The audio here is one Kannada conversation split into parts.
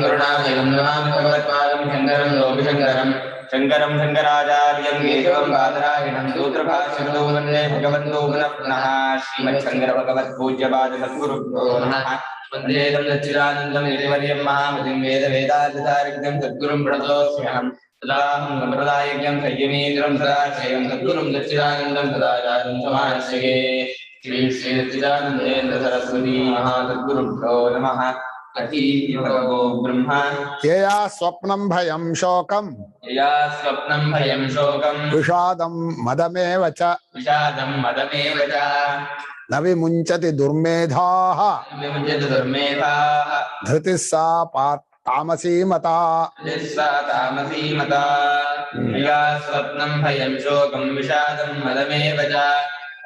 करुणामयं नमामि भगवत्पादं शङ्करं लोकशङ्करं शङ्करं शङ्कराचार्यं केशवं बादरायणं सूत्रभाष्यकृतौ वन्दे भगवन्तो पुनः पुनः श्रीमच्छङ्करभगवत्पूज्यपाद सद्गुरुभ्यो नमः वन्देदं सच्चिदानन्दं यतिवर्यं महामतिं वेदवेदान्तसारज्ञं सद्गुरुं प्रणतोऽस्म्यहम् तदाहं सम्प्रदायज्ञं संयमीन्द्रं सदाशयं सद्गुरुं सच्चिदानन्दं सदाचार्यं समाश्रये श्री सच्चिदानन्देन्द्र सरस्वती महासद्गुरुभ्यो नमः अतीभगवो ब्रह्म यया स्वप्नं भयं शोकं यया स्वप्नं भयं शोकं विषादं मदमेव च न विमुञ्चति दुर्मेधाः विमुञ्चति दुर्मेधाः धृतिः सा तामसी मता यया स्वप्नं भयं शोकं विषादं मदमेव च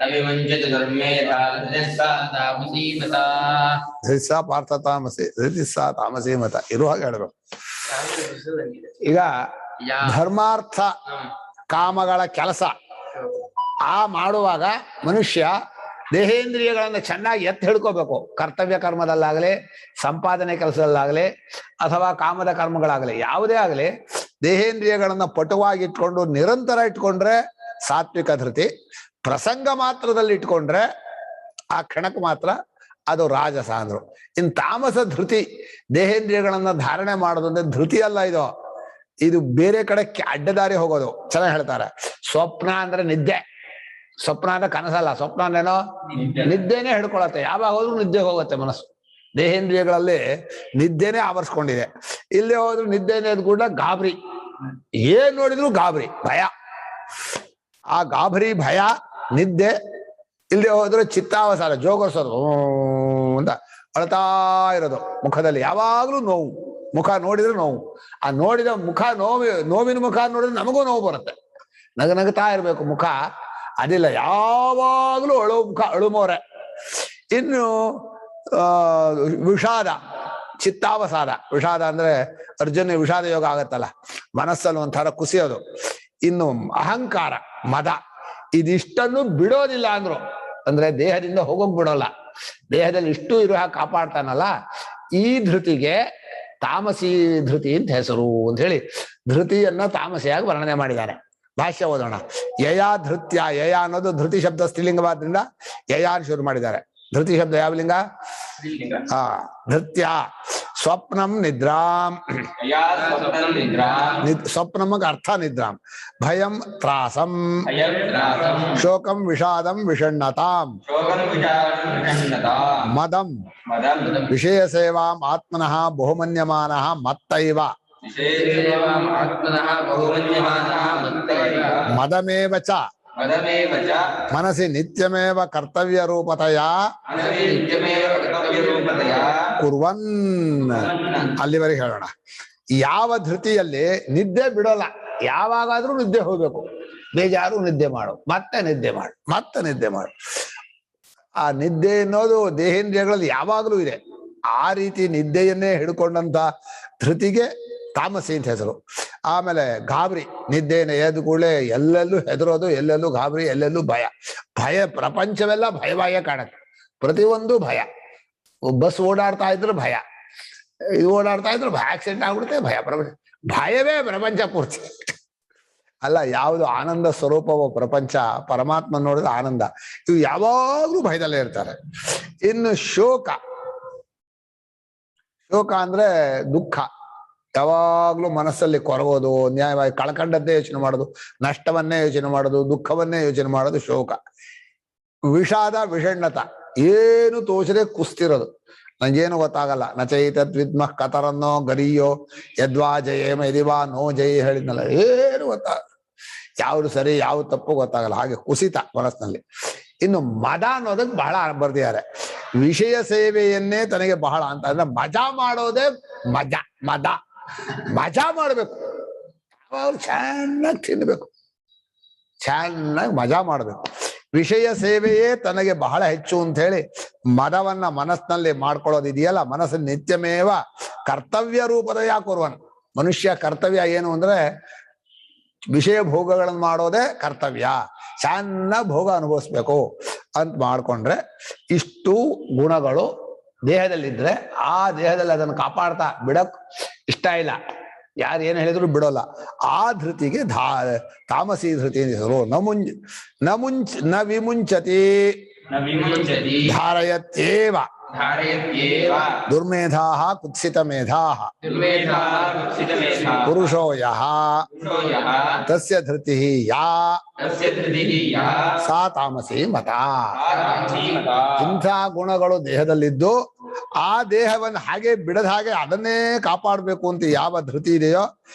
अविमुञ्चति दुर्मेधा धृतिः सा तामसी मता धृतिः सा पार्ಥ ತಾಮಸಿ धृतिः सा ತಾಮಸಿ ಮತ ಇರುವ ಹಾಗೆ ಹೇಳಬೇಕು. ಈಗ ಧರ್ಮಾರ್ಥ ಕಾಮಗಳ ಕೆಲಸ ಮಾಡುವಾಗ ಮನುಷ್ಯ ದೇಹೇಂದ್ರಿಯಗಳನ್ನು ಚೆನ್ನಾಗಿ ಎತ್ತಿ ಹಿಡ್ಕೋಬೇಕು. ಕರ್ತವ್ಯ ಕರ್ಮದಲ್ಲಾಗಲಿ, ಸಂಪಾದನೆ ಕೆಲಸದಲ್ಲಾಗಲಿ, ಅಥವಾ ಕಾಮದ ಕರ್ಮಗಳಾಗಲಿ, ಯಾವುದೇ ಆಗಲಿ ದೇಹೇಂದ್ರಿಯಗಳನ್ನು ಪಟುವಾಗಿ ಇಟ್ಕೊಂಡು ನಿರಂತರ ಇಟ್ಕೊಂಡ್ರೆ ಸಾತ್ವಿಕ ಧೃತಿ. ಪ್ರಸಂಗ ಮಾತ್ರದಲ್ಲಿ ಇಟ್ಕೊಂಡ್ರೆ ಆ ಕ್ಷಣಕ್ಕೆ ಮಾತ್ರ ಅದು ರಾಜಸ ಅಂದ್ರು. ಇನ್ನು ತಾಮಸ ಧೃತಿ, ದೇಹೇಂದ್ರಿಯಗಳನ್ನ ಧಾರಣೆ ಮಾಡೋದು ಅಂದ್ರೆ ಧೃತಿ ಅಲ್ಲ, ಇದು ಬೇರೆ ಕಡೆ ಅಡ್ಡದಾರಿ ಹೋಗೋದು. ಚೆನ್ನಾಗಿ ಹೇಳ್ತಾರೆ, ಸ್ವಪ್ನ ಅಂದ್ರೆ ನಿದ್ದೆ. ಸ್ವಪ್ನ ಅಂದ್ರೆ ಕನಸಲ್ಲ, ಸ್ವಪ್ನ ಅಂದ್ರೇನೋ ನಿದ್ದೆನೆ ಹಿಡ್ಕೊಳತ್ತೆ. ಯಾವಾಗ ಹೋದ್ರು ನಿದ್ದೆ ಹೋಗುತ್ತೆ ಮನಸ್ಸು. ದೇಹೇಂದ್ರಿಯಗಳಲ್ಲಿ ನಿದ್ದೆನೆ ಆವರಿಸ್ಕೊಂಡಿದೆ. ಇಲ್ಲೇ ಹೋದ್ರು ನಿದ್ದೆನೆ ಕೂಡ ಗಾಬರಿ, ಏನ್ ನೋಡಿದ್ರು ಗಾಬರಿ, ಭಯ. ಆ ಗಾಬರಿ, ಭಯ, ನಿದ್ದೆ. ಇಲ್ಲದೆ ಹೋದ್ರೆ ಚಿತ್ತಾವಸಾರ, ಜೋಗರ್ಸೋದು ಅಂತ ಅಳ್ತಾ ಇರೋದು. ಮುಖದಲ್ಲಿ ಯಾವಾಗ್ಲೂ ನೋವು, ಮುಖ ನೋಡಿದ್ರೆ ನೋವು. ಆ ನೋಡಿದ ಮುಖ ನೋವಿನ ಮುಖ ನೋಡಿದ್ರೆ ನಮಗೂ ನೋವು ಬರುತ್ತೆ. ನಗನಗ್ತಾ ಇರ್ಬೇಕು ಮುಖ, ಅದಿಲ್ಲ, ಯಾವಾಗ್ಲೂ ಮುಖ, ಅಳುಮೋರೆ. ಇನ್ನು ವಿಷಾದ, ಚಿತ್ತಾವಸಾದ. ವಿಷಾದ ಅಂದ್ರೆ ಅರ್ಜುನ ವಿಷಾದ ಯೋಗ ಆಗತ್ತಲ್ಲ, ಮನಸ್ಸಲ್ಲಿ ಒಂಥರ ಕುಸಿಯೋದು. ಇನ್ನು ಅಹಂಕಾರ, ಮದ, ಇದಿಷ್ಟನ್ನು ಬಿಡೋದಿಲ್ಲ ಅಂದ್ರು. ಅಂದ್ರೆ ದೇಹದಿಂದ ಹೋಗೋಕ್ ಬಿಡೋಲ್ಲ, ದೇಹದಲ್ಲಿ ಇಷ್ಟು ಇರೋ ಹಾಗೆ ಕಾಪಾಡ್ತಾನಲ್ಲ. ಈ ಧೃತಿಗೆ ತಾಮಸಿ ಧೃತಿ ಅಂತ ಹೆಸರು ಅಂತ ಹೇಳಿ ಧೃತಿಯನ್ನ ತಾಮಸಿಯಾಗಿ ವರ್ಣನೆ ಮಾಡಿದ್ದಾರೆ. ಭಾಷ್ಯ ಓದೋಣ. ಯಯಾ ಧೃತ್ಯ, ಯಯ ಅನ್ನೋದು ಧೃತಿ ಶಬ್ದ ಸ್ತ್ರೀಲಿಂಗವಾದ್ರಿಂದ ಯಯಾ ಶುರು ಮಾಡಿದ್ದಾರೆ. ಧೃತಿ ಶಬ್ದ ಯಾವ ಲಿಂಗ? ಧೃತ್ಯ. ಸ್ವಪ್ನಂ ನಿದ್ರಾಂ, ಸ್ವಪ್ನಂ ಅರ್ಥ ನಿದ್ರಾಂ. ಭಯಂ ತ್ರಾಸಂ, ಶೋಕಂ ವಿಷಾದಂ ವಿಷಣ್ಣತಾಂ. ಮದಂ ವಿಷಯ ಸೇವಾಂ ಆತ್ಮನಃ ಬಹುಮನ್ಯಮಾನಃ ಮತ್ತೈವ. ಮದಮೇವ ಚ ಮನಸಿ ನಿತ್ಯಮೇವ ಕರ್ತವ್ಯ ರೂಪತೆಯ ಕುರ್ವನ್. ಅಲ್ಲಿವರೆಗೆ ಹೇಳೋಣ. ಯಾವ ಧೃತಿಯಲ್ಲಿ ನಿದ್ದೆ ಬಿಡೋಲ್ಲ, ಯಾವಾಗಾದ್ರೂ ನಿದ್ದೆ ಹೋಗ್ಬೇಕು. ಬೇಜಾರು ನಿದ್ದೆ ಮಾಡು, ಮತ್ತೆ ನಿದ್ದೆ ಮಾಡು, ಮತ್ತೆ ನಿದ್ದೆ ಮಾಡು. ಆ ನಿದ್ದೆ ಅನ್ನೋದು ದೇಹೇಂದ್ರಿಯಗಳಲ್ಲಿ ಯಾವಾಗಲೂ ಇದೆ. ಆ ರೀತಿ ನಿದ್ದೆಯನ್ನೇ ಹಿಡ್ಕೊಂಡಂತ ಧೃತಿಗೆ ತಾಮಸಿ ಅಂತ ಹೆಸರು. ಆಮೇಲೆ ಗಾಬರಿ, ನಿದ್ದೆಯನ್ನು ಎದ್ದು ಕೂಡಲೇ ಎಲ್ಲೆಲ್ಲೂ ಹೆದರೋದು, ಎಲ್ಲೆಲ್ಲೂ ಗಾಬರಿ, ಎಲ್ಲೆಲ್ಲೂ ಭಯ. ಭಯ, ಪ್ರಪಂಚವೆಲ್ಲ ಭಯಭಯ ಕಾಣುತ್ತೆ. ಪ್ರತಿಯೊಂದು ಭಯ. ಬಸ್ ಓಡಾಡ್ತಾ ಇದ್ರು ಭಯ, ಇದು ಓಡಾಡ್ತಾ ಇದ್ರು ಭಯ, ಆಕ್ಸಿಡೆಂಟ್ ಆಗ್ಬಿಡುತ್ತೆ ಭಯ. ಭಯವೇ ಪ್ರಪಂಚ ಪೂರ್ತಿ ಅಲ್ಲ. ಯಾವುದು ಆನಂದ ಸ್ವರೂಪವೋ ಪ್ರಪಂಚ, ಪರಮಾತ್ಮ ನೋಡಿದ ಆನಂದ. ಇವು ಯಾವಾಗ್ಲೂ ಭಯದಲ್ಲೇ ಇರ್ತಾರೆ. ಇನ್ನು ಶೋಕ, ಶೋಕ ಅಂದ್ರೆ ದುಃಖ. ಯಾವಾಗ್ಲೂ ಮನಸ್ಸಲ್ಲಿ ಕೊರಗೋದು, ನ್ಯಾಯವಾಗಿ ಕಳ್ಕೊಂಡದ್ದೇ ಯೋಚನೆ ಮಾಡೋದು, ನಷ್ಟವನ್ನೇ ಯೋಚನೆ ಮಾಡೋದು, ದುಃಖವನ್ನೇ ಯೋಚನೆ ಮಾಡೋದು ಶೋಕ. ವಿಷಾದ, ವಿಷಣ್ಣತ, ಏನು ತೋಚದೆ ಕುಸ್ತಿರೋದು, ನಂಗೇನು ಗೊತ್ತಾಗಲ್ಲ. ನಚೈತದ್ ವಿದ್ಮಃ ಕತರನ್ನೋ ಗರಿಯೋ ಯದ್ವಾ ಜಯೇಮ ಯದಿವಾ ನೋ ಜಯ ಹೇಳಿದ್ನಲ್ಲ, ಏನು ಗೊತ್ತಾಗಲ್ಲ. ಯಾವ್ದು ಸರಿ ಯಾವ್ದು ತಪ್ಪು ಗೊತ್ತಾಗಲ್ಲ. ಹಾಗೆ ಕುಸಿತ ಮನಸ್ಸಿನಲ್ಲಿ. ಇನ್ನು ಮದ ಅನ್ನೋದಕ್ಕೆ ಬಹಳ ಬರ್ದಿದ್ದಾರೆ. ವಿಷಯ ಸೇವೆಯನ್ನೇ ತನಗೆ ಬಹಳ ಅಂತ ಅಂದ್ರೆ ಮಜಾ ಮಾಡೋದೇ ಮದ. ಮಜಾ ಮಾಡ್ಬೇಕು, ಯಾವಾಗ ಚೆನ್ನಾಗಿ ತಿನ್ಬೇಕು, ಚೆನ್ನಾಗಿ ಮಜಾ ಮಾಡ್ಬೇಕು. ವಿಷಯ ಸೇವೆಯೇ ತನಗೆ ಬಹಳ ಹೆಚ್ಚು ಅಂತ ಹೇಳಿ ಮದವನ್ನ ಮನಸ್ಸಿನಲ್ಲಿ ಮಾಡ್ಕೊಳ್ಳೋದಿದೆಯಲ್ಲ, ಮನಸ್ಸು ನಿತ್ಯಮೇವ ಕರ್ತವ್ಯ ರೂಪದ ಯಾಕೊರುವನ್. ಮನುಷ್ಯ ಕರ್ತವ್ಯ ಏನು ಅಂದ್ರೆ ವಿಷಯ ಭೋಗಗಳನ್ನು ಮಾಡೋದೇ ಕರ್ತವ್ಯ. ಚೆನ್ನಾಗಿ ಭೋಗ ಅನುಭವಿಸ್ಬೇಕು ಅಂತ ಮಾಡ್ಕೊಂಡ್ರೆ ಇಷ್ಟು ಗುಣಗಳು ದೇಹದಲ್ಲಿದ್ರೆ ಆ ದೇಹದಲ್ಲಿ ಅದನ್ನು ಕಾಪಾಡ್ತಾ ಬಿಡಕ್ ಇಷ್ಟ ಇಲ್ಲ, ಯಾರು ಏನು ಹೇಳಿದ್ರು ಬಿಡೋಲ್ಲ. ಆ ಧೃತಿಗೆ ತಾಮಸಿ ಧೃತಿ ಹೆಸರು. ನ ವಿಮುಂಚತಿ ಧಾರಯತ್ಯೇವ ದುರ್ಮೇಧಾಃ ಕುತ್ಸಿತ ಮೇಧಾಃ ಪುರುಷೋ ಯಃ ತಸ್ಯ ಧೃತಿಃ ಯಾ ಸಾ ತಾಮಸಿ ಮತ. ಇಂಥ ಗುಣಗಳು ದೇಹದಲ್ಲಿದ್ದು ಆ ದೇಹವನ್ನು ಹಾಗೆ ಬಿಡದ ಹಾಗೆ ಅದನ್ನೇ ಕಾಪಾಡಬೇಕು ಅಂತ ಯಾವ ಧೃತಿ ಇದೆಯೋ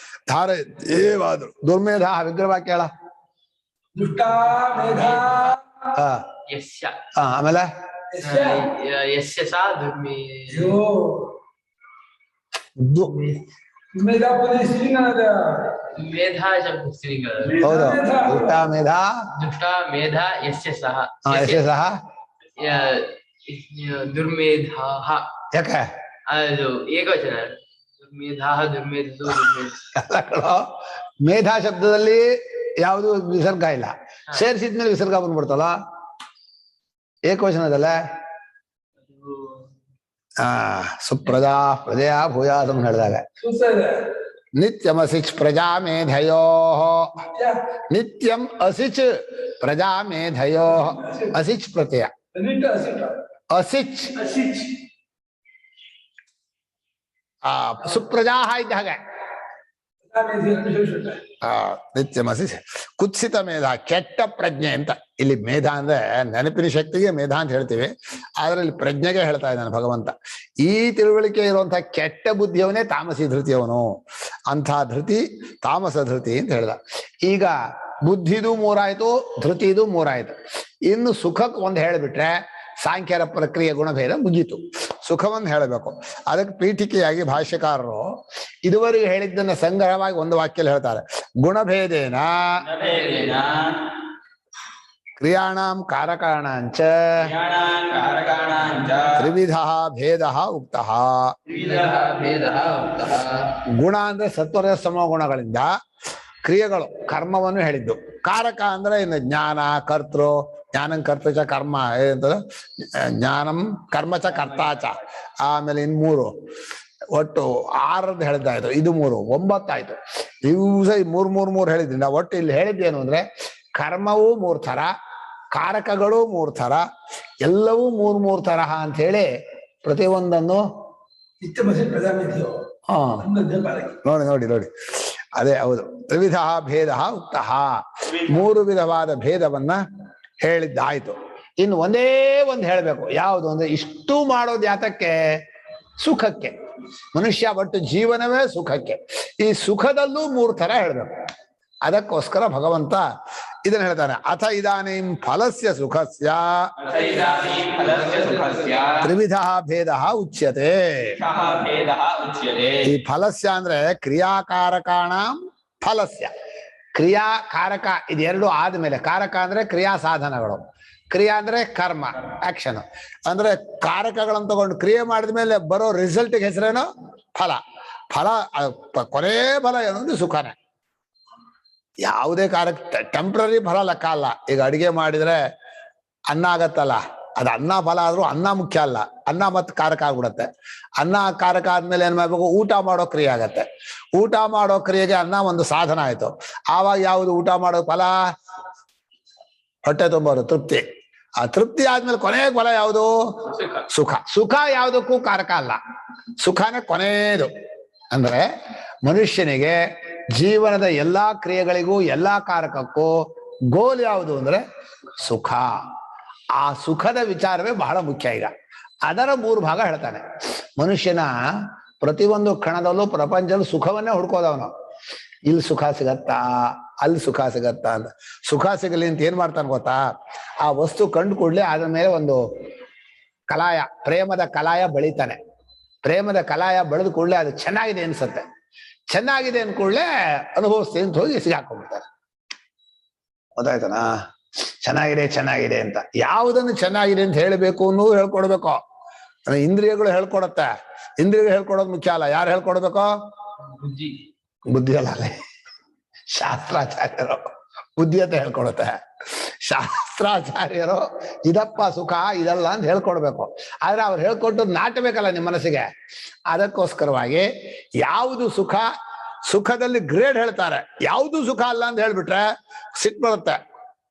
ಧಾರಯತ್ಯೇವಾದ್ರು ದುರ್ಮೇಧ. ವಿಗ್ರಹವಾಕ್ಯ ಹೇಳ. ಆಮೇಲೆ ಹೌದು ದುಷ್ಟ ಮೇಧ ಯಸ್ಯ ಸಹ ದುರ್ಮೇಧಾಃ. ಯಾಕೆ ಅದು ಏಕವಚನ. ದುರ್ಮೇಧಾಃ ದುರ್ಮೇಧು ಮೇಧಾ ಶಬ್ದದಲ್ಲಿ ಯಾವುದು ವಿಸರ್ಗ ಇಲ್ಲ, ಸೇರಿಸಿದ್ಮೇಲೆ ವಿಸರ್ಗ ಬಂದ್ಬಿಡ್ತಲ್ಲ ಏಕವಚನದಲ್ಲ. ಸುಪ್ರಜಾ ಪ್ರಜೆಯ ಭೂಯಾದ ಹೇಳಿದಾಗ ನಿತ್ಯಂ ಅಸಿಚ್ ಪ್ರಜಾ ಮೇಧಯೋ ನಿತ್ಯಂ ಅಸಿಚ್ ಪ್ರಜಾ ಮೇಧಯೋ ಅಸಿಚ್ ಪ್ರತ್ಯಯ ಅಸಿಚ್ ಸುಪ್ರಜಾ ಇದ್ದ ಹಾಗೆ ನಿತ್ಯಮಸಿ ಕುತ್ಸಿತ ಮೇಧ ಕೆಟ್ಟ ಪ್ರಜ್ಞೆ ಅಂತ. ಇಲ್ಲಿ ಮೇಧ ಅಂದ್ರೆ ನೆನಪಿನ ಶಕ್ತಿಗೆ ಮೇಧ ಅಂತ ಹೇಳ್ತೀವಿ, ಆದ್ರೆ ಇಲ್ಲಿ ಪ್ರಜ್ಞೆಗೆ ಹೇಳ್ತಾ ಇದ್ದಾನೆ ಭಗವಂತ. ಈ ತಿಳುವಳಿಕೆ ಇರುವಂತಹ ಕೆಟ್ಟ ಬುದ್ಧಿಯವನೇ ತಾಮಸಿ ಧೃತಿಯವನು. ಅಂಥ ಧೃತಿ ತಾಮಸ ಧೃತಿ ಅಂತ ಹೇಳ್ದ. ಈಗ ಬುದ್ಧಿದು ಮೂರಾಯ್ತು, ಧೃತಿದು ಮೂರಾಯ್ತು. ಇನ್ನು ಸುಖಕ್ಕೆ ಒಂದು ಹೇಳಿಬಿಟ್ರೆ ಸಾಂಖ್ಯರ ಪ್ರಕ್ರಿಯೆ ಗುಣಭೇದ ಮುಗೀತು. ಸುಖವನ್ನು ಹೇಳಬೇಕು. ಅದಕ್ಕೆ ಪೀಠಿಕೆಯಾಗಿ ಭಾಷ್ಯಕಾರರು ಇದುವರೆಗೆ ಹೇಳಿದ್ದನ್ನ ಸಂಗ್ರಹವಾಗಿ ಒಂದು ವಾಕ್ಯಲ್ಲಿ ಹೇಳ್ತಾರೆ. ಗುಣಭೇದೇನ ಕ್ರಿಯಾಣಾಂ ಕಾರಕಾಣಾಂಚ ತ್ರಿವಿಧ ಭೇದ ಉಕ್ತ. ಗುಣ ಅಂದ್ರೆ ಸತ್ವರ ಸಮ ಗುಣಗಳಿಂದ ಕ್ರಿಯೆಗಳು ಕರ್ಮವನ್ನು ಹೇಳಿದ್ದು. ಕಾರಕ ಅಂದ್ರೆ ಇನ್ನು ಜ್ಞಾನ ಕರ್ತೃ, ಜ್ಞಾನಂ ಕರ್ತೃ ಕರ್ಮ ಏನಂತದ ಜ್ಞಾನಂ ಕರ್ಮ ಚ ಕರ್ತಾಚ. ಆಮೇಲೆ ಇನ್ 3 ಒಟ್ಟು 6 ಹೇಳಿದ್ದಾಯ್ತು. ಇದು 3 9 ಆಯ್ತು. ಇವು ಮೂರ್ ಹೇಳಿದ್ರಿಂದ ಒಟ್ಟು ಇಲ್ಲಿ ಹೇಳಿದ್ದೇನು ಅಂದ್ರೆ ಕರ್ಮವೂ 3 ಥರ, ಕಾರಕಗಳು 3 ಥರ, ಎಲ್ಲವೂ 3 ತರಹ ಅಂತ ಹೇಳಿ ಪ್ರತಿಯೊಂದನ್ನು ನೋಡಿ ಅದೇ ಹೌದು. ತ್ರಿವಿಧ ಭೇದ ಉಕ್ತ. 3 ವಿಧವಾದ ಭೇದವನ್ನ ಹೇಳಿದ್ದಾಯ್ತು. ಇನ್ನು ಒಂದೇ ಒಂದು ಹೇಳ್ಬೇಕು. ಯಾವುದು ಅಂದ್ರೆ ಇಷ್ಟು ಮಾಡೋದು ಯಾತಕ್ಕೆ? ಸುಖಕ್ಕೆ. ಮನುಷ್ಯ ಒಟ್ಟು ಜೀವನವೇ ಸುಖಕ್ಕೆ. ಈ ಸುಖದಲ್ಲೂ 3 ಥರ ಹೇಳ್ಬೇಕು. ಅದಕ್ಕೋಸ್ಕರ ಭಗವಂತ ಇದನ್ನ ಹೇಳ್ತಾನೆ. ಅಥ ಇದಾನೀಂ ಫಲಸ್ಯ ಸುಖಸ್ಯ ತ್ರಿವಿಧ ಭೇದ ಉಚ್ಯತೆ. ಈ ಫಲಸ್ಯ ಅಂದ್ರೆ ಕ್ರಿಯಾಕಾರಕಾಣಾಂ ಫಲಸ್ಯ. ಕ್ರಿಯಾಕಾರಕ ಇದೆರಡು ಆದ್ಮೇಲೆ, ಕಾರಕ ಅಂದ್ರೆ ಕ್ರಿಯಾ ಸಾಧನಗಳು, ಕ್ರಿಯಾ ಅಂದ್ರೆ ಕರ್ಮ ಆಕ್ಷನ್. ಅಂದ್ರೆ ಕಾರಕಗಳನ್ನು ತಗೊಂಡು ಕ್ರಿಯೆ ಮಾಡಿದ ಮೇಲೆ ಬರೋ ರಿಸಲ್ಟ್ಗೆ ಹೆಸರೇನು? ಫಲ. ಫಲ ಕೊನೆ ಫಲ ಏನು ಅಂದ್ರೆ ಸುಖನೇ. ಯಾವುದೇ ಕಾರಕ ಟೆಂಪ್ರರಿ ಫಲ ಲೆಕ್ಕ ಅಲ್ಲ. ಈಗ ಅಡಿಗೆ ಮಾಡಿದ್ರೆ ಅನ್ನ ಆಗತ್ತಲ್ಲ, ಅದು ಅನ್ನ ಫಲ ಆದ್ರೂ ಅನ್ನ ಮುಖ್ಯ ಅಲ್ಲ. ಅನ್ನ ಮತ್ತೆ ಕಾರಕ ಆಗ್ಬಿಡತ್ತೆ. ಅನ್ನ ಕಾರಕ ಆದ್ಮೇಲೆ ಏನ್ ಮಾಡ್ಬೇಕು? ಊಟ ಮಾಡೋ ಕ್ರಿಯೆ ಆಗತ್ತೆ. ಊಟ ಮಾಡೋ ಕ್ರಿಯೆಗೆ ಅನ್ನ ಒಂದು ಸಾಧನ ಆಯ್ತು. ಆವಾಗ ಯಾವುದು ಊಟ ಮಾಡೋ ಫಲ? ಹೊಟ್ಟೆ ತುಂಬೋದು, ತೃಪ್ತಿ. ಆ ತೃಪ್ತಿ ಆದ್ಮೇಲೆ ಕೊನೆಯ ಫಲ ಯಾವುದು? ಸುಖ. ಸುಖ ಯಾವುದಕ್ಕೂ ಕಾರಕ ಅಲ್ಲ, ಸುಖನೇ ಕೊನೆಯದು. ಅಂದ್ರೆ ಮನುಷ್ಯನಿಗೆ ಜೀವನದ ಎಲ್ಲಾ ಕ್ರಿಯೆಗಳಿಗೂ ಎಲ್ಲಾ ಕಾರಕಕ್ಕೂ ಗೋಲ್ ಯಾವುದು ಅಂದ್ರೆ ಸುಖ. ಆ ಸುಖದ ವಿಚಾರವೇ ಬಹಳ ಮುಖ್ಯ. ಈಗ ಅದರ 3 ಭಾಗ ಹೇಳ್ತಾನೆ. ಮನುಷ್ಯನ ಪ್ರತಿಯೊಂದು ಕ್ಷಣದಲ್ಲೂ ಪ್ರಪಂಚದಲ್ಲಿ ಸುಖವನ್ನೇ ಹುಡ್ಕೋದವನು. ಇಲ್ಲಿ ಸುಖ ಸಿಗತ್ತಾ, ಅಲ್ಲಿ ಸುಖ ಸಿಗತ್ತಾ ಅಂತ. ಸುಖ ಸಿಗಲಿ ಅಂತ ಏನ್ ಮಾಡ್ತಾನೆ ಗೊತ್ತಾ? ಆ ವಸ್ತು ಕಂಡು ಕೂಡ್ಲೆ ಅದ್ರ ಮೇಲೆ ಒಂದು ಕಲಾಯ, ಪ್ರೇಮದ ಕಲಾಯ ಬೆಳಿತಾನೆ. ಪ್ರೇಮದ ಕಲಾಯ ಬೆಳೆದ ಕೂಡಲೇ ಅದು ಚೆನ್ನಾಗಿದೆ ಅನ್ಸತ್ತೆ. ಚೆನ್ನಾಗಿದೆ ಅನ್ಕೂಡ್ಲೆ ಅನುಭವಿಸ್ತೀನಿ ಅಂತ ಹೋಗಿ ಸಿಗಾಕೊಂಡ್ಬಿಡ್ತಾರೆ. ಗೊತ್ತಾಯ್ತನಾ? ಚೆನ್ನಾಗಿದೆ ಅಂತ. ಯಾವುದನ್ನು ಚೆನ್ನಾಗಿದೆ ಅಂತ ಹೇಳಬೇಕು ಅನ್ನೋದು ಹೇಳ್ಕೊಡ್ಬೇಕು. ಇಂದ್ರಿಯಗಳು ಹೇಳ್ಕೊಡತ್ತೆ. ಇಂದ್ರಿಯಗಳು ಹೇಳ್ಕೊಡೋದು ಮುಖ್ಯ ಅಲ್ಲ. ಯಾರು ಹೇಳ್ಕೊಡ್ಬೇಕು? ಬುದ್ಧಿ ಅಲ್ಲ, ಶಾಸ್ತ್ರಾಚಾರ್ಯರು ಬುದ್ಧಿ ಅಂತ ಹೇಳ್ಕೊಡುತ್ತೆ. ಶಾಸ್ತ್ರಾಚಾರ್ಯರು ಇದಪ್ಪ ಸುಖ ಇದಲ್ಲ ಅಂತ ಹೇಳ್ಕೊಡ್ಬೇಕು. ಆದ್ರೆ ಅವ್ರು ಹೇಳ್ಕೊಟ್ಟು ನಾಟಬೇಕಲ್ಲ ನಿಮ್ಮ ಮನಸ್ಸಿಗೆ. ಅದಕ್ಕೋಸ್ಕರವಾಗಿ ಯಾವುದು ಸುಖ, ಸುಖದಲ್ಲಿ ಗ್ರೇಡ್ ಹೇಳ್ತಾರೆ. ಯಾವುದು ಸುಖ ಅಲ್ಲ ಅಂತ ಹೇಳ್ಬಿಟ್ರೆ ಸಿಟ್ಟು ಬರುತ್ತೆ,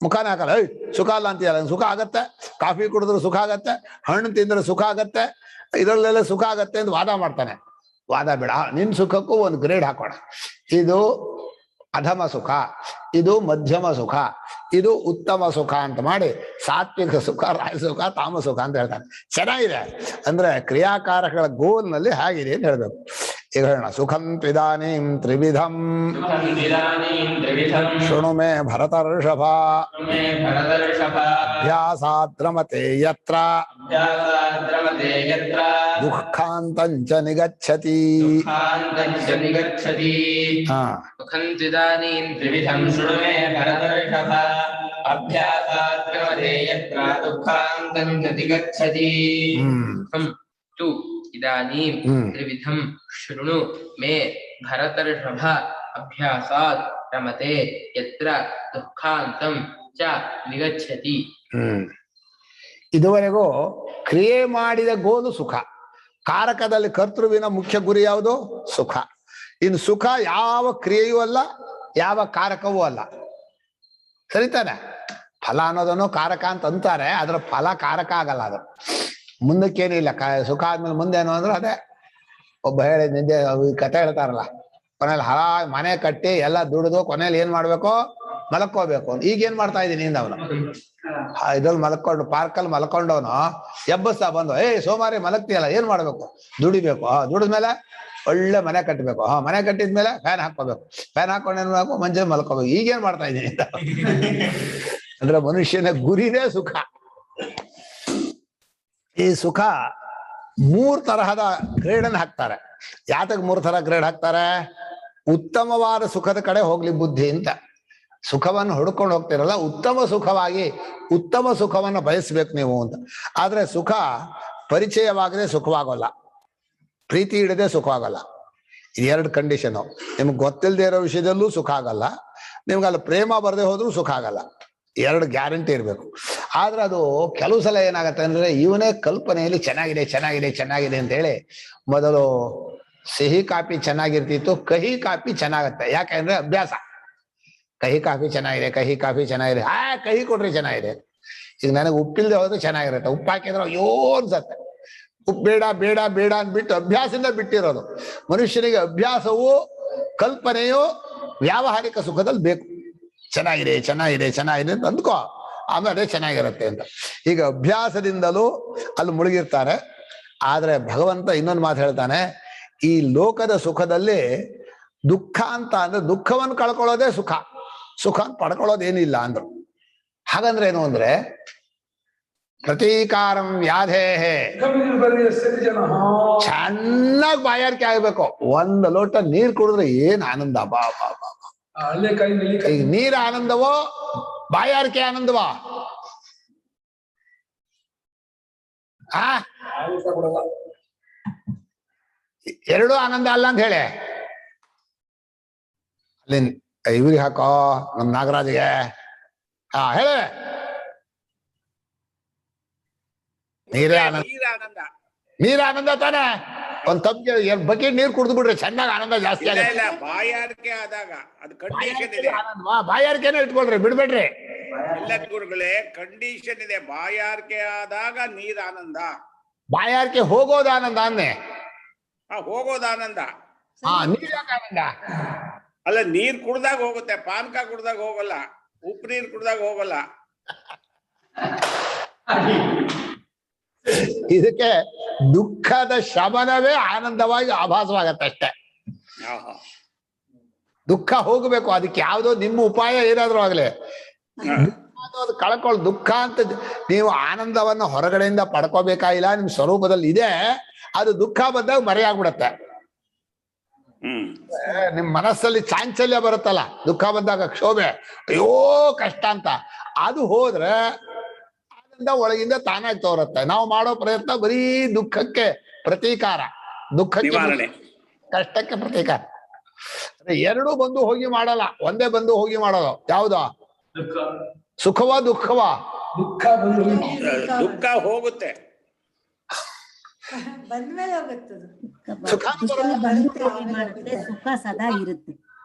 ಮುಖಾನೇ ಹಾಕಲ್ಲ. ಸುಖ ಅಲ್ಲ ಅಂತೀಯಲ್ಲ, ಸುಖ ಆಗತ್ತೆ. ಕಾಫಿ ಕುಡಿದ್ರೆ ಸುಖ ಆಗತ್ತೆ, ಹಣ್ಣು ತಿಂದ್ರೆ ಸುಖ ಆಗತ್ತೆ, ಇದರಲ್ಲೆಲ್ಲ ಸುಖ ಆಗತ್ತೆ ಅಂತ ವಾದ ಮಾಡ್ತಾನೆ. ವಾದ ಬೇಡ, ನಿನ್ ಸುಖಕ್ಕೂ ಒಂದು ಗ್ರೇಡ್ ಹಾಕೋಣ. ಇದು ಅಧಮ ಸುಖ, ಇದು ಮಧ್ಯಮ ಸುಖ, ಇದು ಉತ್ತಮ ಸುಖ ಅಂತ ಮಾಡಿ ಸಾತ್ವಿಕ ಸುಖ, ರಾಜಸುಖ, ತಾಮ ಸುಖ ಅಂತ ಹೇಳ್ತಾನೆ. ಚೆನ್ನಾಗಿದೆ ಅಂದ್ರೆ ಕ್ರಿಯಾಕಾರಕಗಳ ಗೋಲ್ನಲ್ಲಿ ಹೇಗಿದೆ ಅಂತ ಹೇಳ್ಬೇಕು. ಈಗ ಹೇಳೋಣ, ಸುಖಂ ತ್ವಿದಾನೀಂ ತ್ರಿವಿಧಂ ಶೃಣು ಮೇ ಭರತರ್ಷಭ ಅಭ್ಯಾಸಾದ್ರಮತೆ ಯತ್ರ ದುಃಖಾಂತಂಚ ನಿಗಚ್ಚತಿ. ಇದಾನೀಂ ತ್ರಿವಿಧಂ ಶೃಣು ಮೇ ಭರತರ್ಷಭ ಅಭ್ಯಾಸಾತ್ ರಮತೆ ಯತ್ರ ದುಃಖಾಂತಂ ಚ ನಿಗಚ್ಚತಿ. ಇದುವರೆಗೂ ಕ್ರಿಯೆ ಮಾಡಿದ ಗೋಲು ಸುಖ, ಕಾರಕದಲ್ಲಿ ಕರ್ತೃವಿನ ಮುಖ್ಯ ಗುರಿ ಯಾವುದು? ಸುಖ. ಇನ್ನು ಸುಖ ಯಾವ ಕ್ರಿಯೆಯೂ ಅಲ್ಲ, ಯಾವ ಕಾರಕವೂ ಅಲ್ಲ. ಸರಿತಾನೆ? ಫಲ ಅನ್ನೋದನ್ನು ಕಾರಕ ಅಂತ ಅಂತಾರೆ, ಅದ್ರ ಫಲ ಕಾರಕ ಆಗಲ್ಲ. ಅದು ಮುಂದಕ್ಕೇನಿಲ್ಲ. ಸುಖ ಆದ್ಮೇಲೆ ಮುಂದೇನು ಅಂದ್ರೆ ಅದೇ ಒಬ್ಬ ಹೇಳಿ ನಿದ್ದೆ ಕತೆ ಹೇಳ್ತಾರಲ್ಲ, ಕೊನೆಯಲ್ಲಿ ಮನೆ ಕಟ್ಟಿ ಎಲ್ಲ ದುಡಿದು ಕೊನೆಯಲ್ಲಿ ಏನ್ ಮಾಡ್ಬೇಕು? ಮಲ್ಕೋಬೇಕು. ಈಗ ಏನ್ ಮಾಡ್ತಾ ಇದ್ದೀನಿ ಇಂದ ಅವನು ಇದ್ರಲ್ಲಿ ಮಲ್ಕೊಂಡು ಪಾರ್ಕಲ್ಲಿ ಮಲ್ಕೊಂಡವನು ಎಬ್ಬಸ್ತಾ ಬಂದು, ಸೋಮಾರಿ ಮಲಗ್ತೀಯಲ್ಲ, ಏನ್ ಮಾಡ್ಬೇಕು? ದುಡಿಬೇಕು. ದುಡಿದ್ಮೇಲೆ ಒಳ್ಳೆ ಮನೆ ಕಟ್ಟಬೇಕು. ಮನೆ ಕಟ್ಟಿದ್ಮೇಲೆ ಫ್ಯಾನ್ ಹಾಕೋಬೇಕು. ಫ್ಯಾನ್ ಹಾಕೊಂಡು ಏನ್ ಮಾಡ್ಬೇಕು? ಮಂಚ ಮಲ್ಕೋಬೇಕು. ಈಗೇನ್ ಮಾಡ್ತಾ ಇದ್ದೀನಿ ಅಂತ. ಅಂದ್ರೆ ಮನುಷ್ಯನ ಗುರಿನೇ ಸುಖ. ಈ ಸುಖ 3 ತರಹದ ಗ್ರೇಡನ್ನು ಹಾಕ್ತಾರೆ. ಯಾತಕ್ 3 ತರ ಗ್ರೇಡ್ ಹಾಕ್ತಾರೆ? ಉತ್ತಮವಾದ ಸುಖದ ಕಡೆ ಹೋಗ್ಲಿ ಬುದ್ಧಿ ಅಂತ. ಸುಖವನ್ನು ಹುಡ್ಕೊಂಡು ಹೋಗ್ತಿರಲ್ಲ, ಉತ್ತಮ ಸುಖವಾಗಿ ಉತ್ತಮ ಸುಖವನ್ನು ಬಯಸ್ಬೇಕು ನೀವು ಅಂತ. ಆದ್ರೆ ಸುಖ ಪರಿಚಯವಾಗದೆ ಸುಖವಾಗಲ್ಲ, ಪ್ರೀತಿ ಇಡದೆ ಸುಖವಾಗಲ್ಲ. ಇದು 2 ಕಂಡೀಷನು. ನಿಮ್ಗೆ ಗೊತ್ತಿಲ್ಲದೆ ಇರೋ ವಿಷಯದಲ್ಲೂ ಸುಖ ಆಗಲ್ಲ, ನಿಮ್ಗೆ ಅಲ್ಲಿ ಪ್ರೇಮ ಬರದೆ ಹೋದ್ರೂ ಸುಖ ಆಗಲ್ಲ. 2 ಗ್ಯಾರಂಟಿ ಇರಬೇಕು. ಆದ್ರೆ ಅದು ಕೆಲವು ಸಲ ಏನಾಗತ್ತೆ ಅಂದ್ರೆ, ಇವನೇ ಕಲ್ಪನೆಯಲ್ಲಿ ಚೆನ್ನಾಗಿದೆ ಚೆನ್ನಾಗಿದೆ ಚೆನ್ನಾಗಿದೆ ಅಂತ ಹೇಳಿ ಮೊದಲು ಸಿಹಿ ಕಾಫಿ ಚೆನ್ನಾಗಿರ್ತಿತ್ತು, ಕಹಿ ಕಾಫಿ ಚೆನ್ನಾಗತ್ತೆ. ಯಾಕೆಂದ್ರೆ ಅಭ್ಯಾಸ. ಕಹಿ ಕಾಫಿ ಚೆನ್ನಾಗಿದೆ, ಕಹಿ ಕಾಫಿ ಚೆನ್ನಾಗಿದೆ, ಕಹಿ ಕೊಡ್ರಿ ಚೆನ್ನಾಗಿದೆ. ಈಗ ನನಗೆ ಉಪ್ಪಿಲ್ದೆ ಹೋದ್ರೆ ಚೆನ್ನಾಗಿರುತ್ತೆ, ಉಪ್ಪು ಹಾಕಿದ್ರೆ ಅಯ್ಯೋ ಅನ್ಸತ್ತೆ. ಉಪ್ಪು ಬೇಡ ಬೇಡ ಬೇಡ ಅಂದ್ಬಿಟ್ಟು ಅಭ್ಯಾಸದಿಂದ ಬಿಟ್ಟಿರೋದು. ಮನುಷ್ಯನಿಗೆ ಅಭ್ಯಾಸವು ಕಲ್ಪನೆಯು ವ್ಯಾವಹಾರಿಕ ಸುಖದಲ್ಲಿ ಬೇಕು. ಚೆನ್ನಾಗಿದೆ ಚೆನ್ನಾಗಿದೆ ಚೆನ್ನಾಗಿದೆ ಅಂತ ಅಂದ್ಕೋ, ಆಮೇಲೆ ಚೆನ್ನಾಗಿರುತ್ತೆ ಅಂತ. ಈಗ ಅಭ್ಯಾಸದಿಂದಲೂ ಅಲ್ಲಿ ಮುಳುಗಿರ್ತಾರೆ. ಆದ್ರೆ ಭಗವಂತ ಇನ್ನೊಂದು ಮಾತು ಹೇಳ್ತಾನೆ, ಈ ಲೋಕದ ಸುಖದಲ್ಲಿ ದುಃಖ ಅಂತ ಅಂದ್ರೆ ದುಃಖವನ್ನು ಕಳ್ಕೊಳ್ಳೋದೇ ಸುಖ, ಸುಖ ಪಡ್ಕೊಳ್ಳೋದೇನಿಲ್ಲ ಅಂದ್ರು. ಹಾಗಂದ್ರೆ ಏನು ಅಂದ್ರೆ, ಪ್ರತೀಕಾರಂ ವ್ಯಾಧೇಹೇ, ಚೆನ್ನಾಗಿ ಬಾಯಾರಿಕೆ ಆಗ್ಬೇಕು. 1 ಲೋಟ ನೀರ್ ಕುಡಿದ್ರೆ ಏನ್ ಆನಂದ! ಬಾ ಬಾ ಬಾ ಬಾ. ಈಗ ನೀರ್ ಆನಂದವೋ ಬಾಯಾರಿಕೆ ಆನಂದವಾ? ಎರಡೂ ಆನಂದ ಅಲ್ಲ ಅಂತ ಹೇಳಿ ಅಲ್ಲಿ ಇವ್ರಿಗೆ ಹಾಕೋ, ನಮ್ ನಾಗರಾಜ್ಗೆ ಹೇಳಿ. ನೀರೇ ಆನಂದ, ನೀರ್ ಆನಂದ ತಾನೆ. ಒಂದ್ ತಪ್ಪಿಗೆ ಬಕೆಟ್ ನೀರ್ ಕುಡಿದು ಬಿಡ್ರಿ, ಚೆನ್ನಾಗಿ ಆನಂದ ಜಾಸ್ತಿ ಆಗುತ್ತೆ. ಬಾಯಾರಿಕೆ ಆದಾಗ ಅದು ಕಂಡೀಷನ್ ಇದೆ. ಬಾಯಾರಿಕೆನ ಇಟ್ಕೊಳ್ರಿ, ಬಿಡ್ಬೇಡ್ರಿ. ಎಲ್ಲ ಗುರುಗಳೇ ಕಂಡೀಷನ್ ಇದೆ. ಬಾಯಾರಿಕೆ ಆದಾಗ ನೀರ್ ಆನಂದ, ಬಾಯಾರಿಕೆ ಹೋಗೋದು ಆನಂದ ಅನ್ನೆ. ಹೋಗೋದು ಆನಂದ. ನೀರ್ ಯಾಕೆ ಆನಂದ? ಅಲ್ಲ, ನೀರ್ ಕುಡ್ದಾಗ ಹೋಗುತ್ತೆ, ಪಾನಕ ಕುಡ್ದಾಗ ಹೋಗಲ್ಲ, ಉಪ್ಪು ನೀರ್ ಕುಡ್ದಾಗ ಹೋಗಲ್ಲ. ಇದಕ್ಕೆ ದುಃಖದ ಶಮನವೇ ಆನಂದವಾಗಿ ಆಭಾಸವಾಗತ್ತೆ ಅಷ್ಟೇ. ದುಃಖ ಹೋಗ್ಬೇಕು, ಅದಕ್ಕೆ ಯಾವ್ದೋ ನಿಮ್ಮ ಉಪಾಯ ಏನಾದ್ರೂ ಆಗ್ಲಿ, ಕಳ್ಕೊಳ್ಳಿ. ದುಃಖ ಅಂತ ನೀವು ಆನಂದವನ್ನ ಹೊರಗಡೆಯಿಂದ ಪಡ್ಕೋಬೇಕಾಗಿಲ್ಲ, ನಿಮ್ ಸ್ವರೂಪದಲ್ಲಿ ಇದೆ. ಅದು ದುಃಖ ಬಂದಾಗ ಮರೆಯಾಗ್ಬಿಡತ್ತೆ. ನಿಮ್ ಮನಸ್ಸಲ್ಲಿ ಚಾಂಚಲ್ಯ ಬರುತ್ತಲ್ಲ, ದುಃಖ ಬಂದಾಗ ಕ್ಷೋಭೆ, ಅಯ್ಯೋ ಕಷ್ಟ ಅಂತ, ಅದು ಹೋದ್ರೆ ಆನಂದ ಒಳಗಿಂದ ತಾನಾಗಿ ತೋರುತ್ತೆ. ನಾವು ಮಾಡೋ ಪ್ರಯತ್ನ ಬರೀ ದುಃಖಕ್ಕೆ ಪ್ರತೀಕಾರ, ದುಃಖಕ್ಕೆ ಕಷ್ಟಕ್ಕೆ ಪ್ರತೀಕಾರ. ಎರಡೂ ಬಂದು ಹೋಗಿ ಮಾಡಲ್ಲ, ಒಂದೇ ಬಂದು ಹೋಗಿ ಮಾಡೋದು. ಯಾವ್ದು? ಸುಖವ ದುಃಖವ? ದುಃಖ ಹೋಗುತ್ತೆ, ಬಂದ್ಮೇಲೆ ಹೋಗುತ್ತದು. ಸುಖ ಸುಖ ಸದಾ ಇರುತ್ತೆ.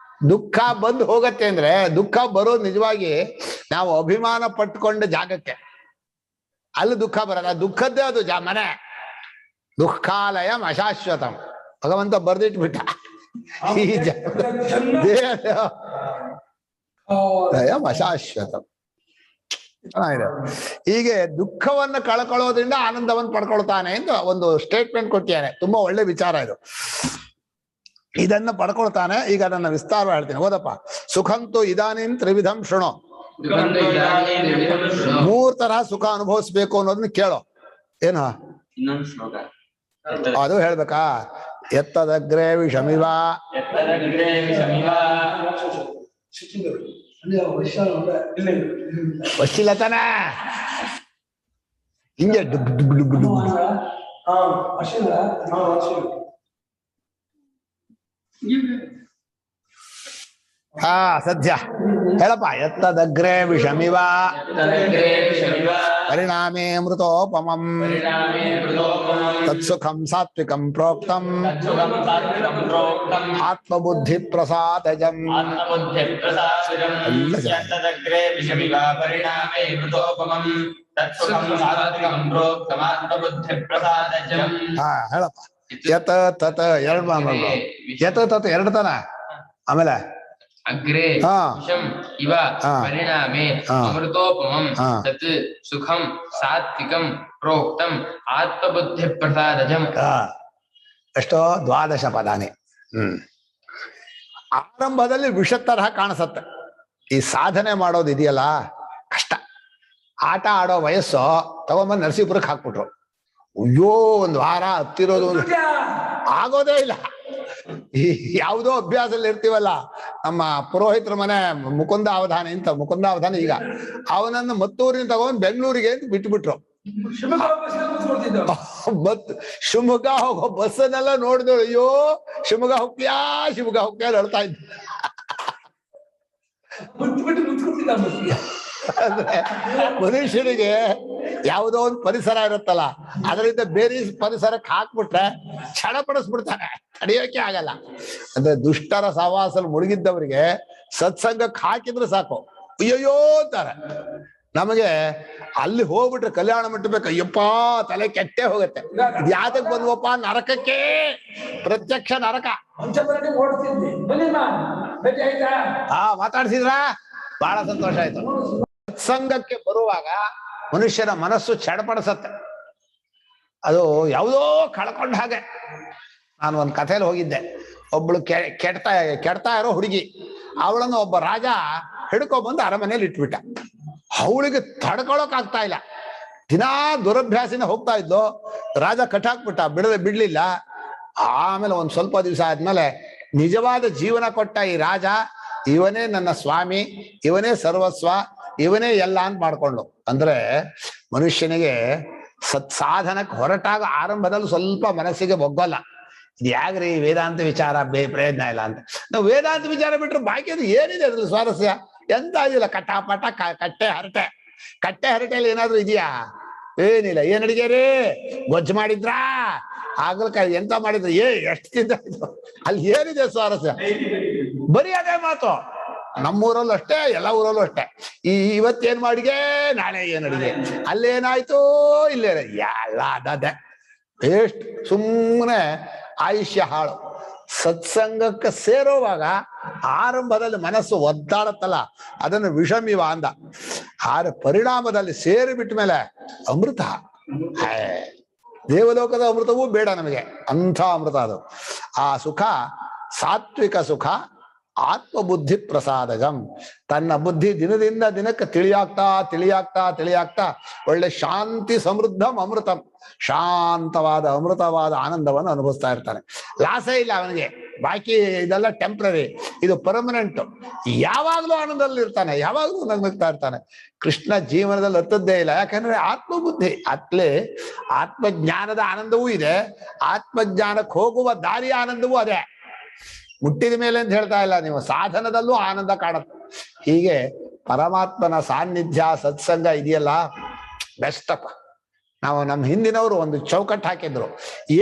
ದುಃಖ ಬಂದು ಹೋಗತ್ತೆ ಅಂದ್ರೆ ದುಃಖ ಬರೋದು ನಿಜವಾಗಿ ನಾವು ಅಭಿಮಾನ ಪಟ್ಕೊಂಡ ಜಾಗಕ್ಕೆ, ಅಲ್ಲಿ ದುಃಖ ಬರಲ್ಲ. ದುಃಖದ್ದೇ ಅದು ಮನೆ. ದುಃಖಾಲಯಂ ಅಶಾಶ್ವತಂ ಭಗವಂತ ಬರ್ದಿಟ್ಬಿಟ್ಟ. ಈ ದೇಹಲಯಂ ಅಶಾಶ್ವತಂ. ಚೆನ್ನಾಗಿದೆ. ಹೀಗೆ ದುಃಖವನ್ನು ಕಳ್ಕೊಳ್ಳೋದ್ರಿಂದ ಆನಂದವನ್ನು ಪಡ್ಕೊಳ್ತಾನೆ ಅಂತ ಒಂದು ಸ್ಟೇಟ್ಮೆಂಟ್ ಕೊಟ್ಟಿದ್ದಾನೆ. ತುಂಬಾ ಒಳ್ಳೆ ವಿಚಾರ ಇದು. ಇದನ್ನ ಪಡ್ಕೊಳ್ತಾನೆ. ಈಗ ನನ್ನ ವಿಸ್ತಾರ ಹೇಳ್ತೀನಿ, ಓದಪ್ಪ. ಸುಖಂತು ಇದಾನಿಂ ತ್ರಿವಿಧಂ ಶೃಣು. ಮೂರ್ ತರ ಸುಖ ಅನುಭವಿಸ್ಬೇಕು ಅನ್ನೋದನ್ನ ಕೇಳೋ. ಏನು ಇನ್ನೊಂದು ಶ್ಲೋಕ ಅದು ಹೇಳ್ಬೇಕಾ? ಎತ್ತದಗ್ರೇ ವಿಷಮಿವ ವಶಿಲತನ ಹಿಂಗೆ ಡುಗ್ ಡುಗ್ ಡುಗ್ ಡುಗ್. ಹಾ ಸದ್ಯ ಹೇಳಪ್ಪ. ಎತ್ತದಗ್ರೇ ವಿಷಮಿವ ಪರಿಣಾಮೇ ಮೃತೋಪಮಂ ತತ್ಸುಖಂ ಸಾತ್ವಿಕಂ ಪ್ರೋಕ್ತಂ ಆತ್ಮಬುದ್ಧಿ ಪ್ರಸಾದಜಂ. ಹಾ ಹೇಳಪ್ಪ. ಯತ್ ತತ್ ಯತ್ ತತ್ ಎರಡು ತನ. ಆಮೇಲೆ ಅಗ್ರೇ ವಿಷಂ ಇವ ಪರಿಣಾಮೇ ಅಮೃತೋಪಮಂ ತತ್ ಸುಖಂ ಸಾತ್ವಿಕಂ ಪ್ರೋಕ್ತಂ ಆತ್ಮಬುದ್ಧಿ ಪ್ರಸಾದಜಂ. ಎಷ್ಟೋ 12 ಪದಾನೆ. ಆರಂಭದಲ್ಲಿ ವಿಷ ತರಹ ಕಾಣಿಸತ್ತೆ. ಈ ಸಾಧನೆ ಮಾಡೋದು ಇದೆಯಲ್ಲ ಕಷ್ಟ. ಆಟ ಆಡೋ ವಯಸ್ಸು ತಗೊಂಬಂದು ನರಸೀಪುರಕ್ಕೆ ಹಾಕ್ಬಿಟ್ರು. ಅಯ್ಯೋ ಒಂದು ವಾರ ಹತ್ತಿರೋದು ಆಗೋದೇ ಇಲ್ಲ. ಈ ಯಾವುದೋ ಅಭ್ಯಾಸದಲ್ಲಿ ಇರ್ತೀವಲ್ಲ, ನಮ್ಮ ಪುರೋಹಿತರ ಮನೆ ಮುಕುಂದ ಅವಧಾನ ಅಂತ, ಮುಕುಂದ ಅವಧಾನ ಈಗ ಅವನನ್ನು ಮತ್ತೂರಿನ ತಗೊಂಡು ಬೆಂಗಳೂರಿಗೆ ಅಂತ ಬಿಟ್ಬಿಟ್ರು. ಶಿವಮೊಗ್ಗ ಹೋಗೋ ಬಸ್ಸನ್ನೆಲ್ಲ ನೋಡಿದ್ರು. ಅಯ್ಯೋ ಶಿವಮೊಗ್ಗ ಹೋಗ್ತೀಯಾ ಹೇಳ್ತಾ ಇದ್ದ. ಅಂದ್ರೆ ಮನುಷ್ಯನಿಗೆ ಯಾವುದೋ ಒಂದು ಪರಿಸರ ಇರುತ್ತಲ್ಲ, ಅದರಿಂದ ಬೇರೆ ಪರಿಸರಕ್ಕೆ ಹಾಕ್ಬಿಟ್ರೆ ಕ್ಷಣಪಡಿಸ್ಬಿಡ್ತಾನೆ, ತಡೆಯೋಕೆ ಆಗಲ್ಲ. ಅಂದ್ರೆ ದುಷ್ಟರ ಸಹವಾಸಲ್ಲಿ ಮುಳುಗಿದ್ದವರಿಗೆ ಸತ್ಸಂಗಕ್ಕೆ ಹಾಕಿದ್ರೆ ಸಾಕು, ಅಯ್ಯಯ್ಯೋ ಅಂತಾರೆ. ನಮಗೆ ಅಲ್ಲಿ ಹೋಗ್ಬಿಟ್ರೆ ಕಲ್ಯಾಣ ಮಂಟಪಕ್ಕೆ ಅಯ್ಯಪ್ಪ ತಲೆ ಕೆಟ್ಟೆ ಹೋಗುತ್ತೆ. ಯಾತಕ್ ಬಂದ್ವಪ್ಪ ನರಕಕ್ಕೆ? ಪ್ರತ್ಯಕ್ಷ ನರಕ. ಮಾತಾಡ್ಸಿದ್ರ ಬಹಳ ಸಂತೋಷ ಆಯ್ತು. ಸತ್ಸಂಗಕ್ಕೆ ಬರುವಾಗ ಮನುಷ್ಯನ ಮನಸ್ಸು ಚಡಪಡಿಸತ್ತೆ. ಅದು ಯಾವುದೋ ಕಳ್ಕೊಂಡ ಹಾಗೆ. ನಾನು ಒಂದು ಕಥೆಯಲ್ಲಿ ಹೋಗಿದ್ದೆ. ಒಬ್ಳು ಕೆಡ್ತಾ ಇರೋ ಹುಡುಗಿ, ಅವಳನ್ನು ಒಬ್ಬ ರಾಜ ಹಿಡ್ಕೊಂಡ್ಬಂದು ಅರಮನೆಯಲ್ಲಿ ಇಟ್ಬಿಟ್ಟ. ಅವಳಿಗೆ ತಡ್ಕೊಳಕ್ ಆಗ್ತಾ ಇಲ್ಲ. ದಿನಾ ದುರಭ್ಯಾಸಿನ ಹೋಗ್ತಾ ಇದ್ಲು. ರಾಜ ಕಟ್ಟಾಕ್ಬಿಟ್ಟ, ಬಿಡ್ಲಿಲ್ಲ. ಆಮೇಲೆ ಒಂದ್ ಸ್ವಲ್ಪ ದಿವಸ ಆದ್ಮೇಲೆ ನಿಜವಾದ ಜೀವನ ಕೊಟ್ಟ ಈ ರಾಜ, ಇವನೇ ನನ್ನ ಸ್ವಾಮಿ, ಇವನೇ ಸರ್ವಸ್ವ, ಇವನೇ ಎಲ್ಲ ಅಂತ ಮಾಡ್ಕೊಂಡು. ಅಂದ್ರೆ ಮನುಷ್ಯನಿಗೆ ಸತ್ಸಾಧನಕ್ಕೆ ಹೊರಟಾಗ ಆರಂಭದಲ್ಲಿ ಸ್ವಲ್ಪ ಮನಸ್ಸಿಗೆ ಒಗ್ಗಲ್ಲ. ಇದು ಯಾಗ್ರಿ ವೇದಾಂತ ವಿಚಾರ ಪ್ರಯೋಜನ ಇಲ್ಲ ಅಂತ. ನಾವು ವೇದಾಂತ ವಿಚಾರ ಬಿಟ್ರೆ ಬಾಕಿ ಅದು ಏನಿದೆ ಅದ್ರಲ್ಲಿ ಸ್ವಾರಸ್ಯ? ಎಂತ ಇದಿಲ್ಲ. ಕಟ್ಟಾಪಟ ಕಟ್ಟೆ ಹರಟೆಯಲ್ಲಿ ಏನಾದ್ರು ಇದೆಯಾ? ಏನಿಲ್ಲ. ಏನ್ ಅಡಿಗೆ ರೀ? ಗೊಜ್ಜು ಮಾಡಿದ್ರಾ? ಹಾಗಲಕಾಯಿ ಎಂತ ಮಾಡಿದ್ರು? ಎಷ್ಟು ತಿಂದ? ಅಲ್ಲಿ ಏನಿದೆ ಸ್ವಾರಸ್ಯ? ಬರೀ ಅದೇ ಮಾತು. ನಮ್ಮೂರಲ್ಲೂ ಅಷ್ಟೇ, ಎಲ್ಲ ಊರಲ್ಲೂ ಅಷ್ಟೇ. ಇವತ್ತೇನ್ ಮಾಡಿಗೆ, ನಾಳೆ ಏನ್ ಅಡಿಗೆ, ಅಲ್ಲೇನಾಯ್ತು, ಇಲ್ಲೇ ಎಲ್ಲ ಅದೇ. ಎಷ್ಟು ಸುಮ್ಮನೆ ಆಯುಷ್ಯ ಹಾಳು. ಸತ್ಸಂಗಕ್ಕೆ ಸೇರುವಾಗ ಆರಂಭದಲ್ಲಿ ಮನಸ್ಸು ಒದ್ದಾಡತ್ತಲ್ಲ, ಅದನ್ನು ವಿಷಮಿವ ಅಂದ. ಆದ್ರೆ ಪರಿಣಾಮದಲ್ಲಿ ಸೇರಿ ಬಿಟ್ಟ ಮೇಲೆ ಅಮೃತ. ದೇವಲೋಕದ ಅಮೃತವೂ ಬೇಡ ನಮಗೆ, ಅಂಥ ಅಮೃತ ಅದು. ಆ ಸುಖ ಸಾತ್ವಿಕ ಸುಖ, ಆತ್ಮಬುದ್ಧಿ ಪ್ರಸಾದಜಂ. ತನ್ನ ಬುದ್ಧಿ ದಿನದಿಂದ ದಿನಕ್ಕೆ ತಿಳಿಯಾಗ್ತಾ ಒಳ್ಳೆ ಶಾಂತಿ ಸಮೃದ್ಧಂ ಅಮೃತಂ, ಶಾಂತವಾದ ಅಮೃತವಾದ ಆನಂದವನ್ನು ಅನುಭವಿಸ್ತಾ ಇರ್ತಾನೆ. ಲಾಸೇ ಇಲ್ಲ ಅವನಿಗೆ. ಬಾಕಿ ಇದೆಲ್ಲ ಟೆಂಪ್ರರಿ, ಇದು ಪರ್ಮನೆಂಟ್. ಯಾವಾಗ್ಲೂ ಆನಂದದಲ್ಲಿ ಇರ್ತಾನೆ, ಯಾವಾಗ್ಲೂ ನಗ್ನಗ್ತಾ ಇರ್ತಾನೆ. ಕೃಷ್ಣ ಜೀವನದಲ್ಲಿ ಹತ್ತದ್ದೇ ಇಲ್ಲ. ಯಾಕಂದ್ರೆ ಆತ್ಮಬುದ್ಧಿ ಅತ್ಲೇ ಆತ್ಮಜ್ಞಾನದ ಆನಂದವೂ ಇದೆ, ಆತ್ಮಜ್ಞಾನಕ್ಕೆ ಹೋಗುವ ದಾರಿಯ ಆನಂದವೂ ಅದೇ. ಮುಟ್ಟಿದ ಮೇಲೆ ಅಂತ ಹೇಳ್ತಾ ಇಲ್ಲ, ನೀವು ಸಾಧನದಲ್ಲೂ ಆನಂದ ಕಾಣುತ್ತೆ. ಹೀಗೆ ಪರಮಾತ್ಮನ ಸಾನ್ನಿಧ್ಯ ಸತ್ಸಂಗ ಇದೆಯಲ್ಲ ಬೆಸ್ಟ್ ಅಪ್ಪ. ನಾವು ನಮ್ಮ ಹಿಂದಿನವರು ಒಂದು ಚೌಕಟ್ಟು ಹಾಕಿದ್ರು,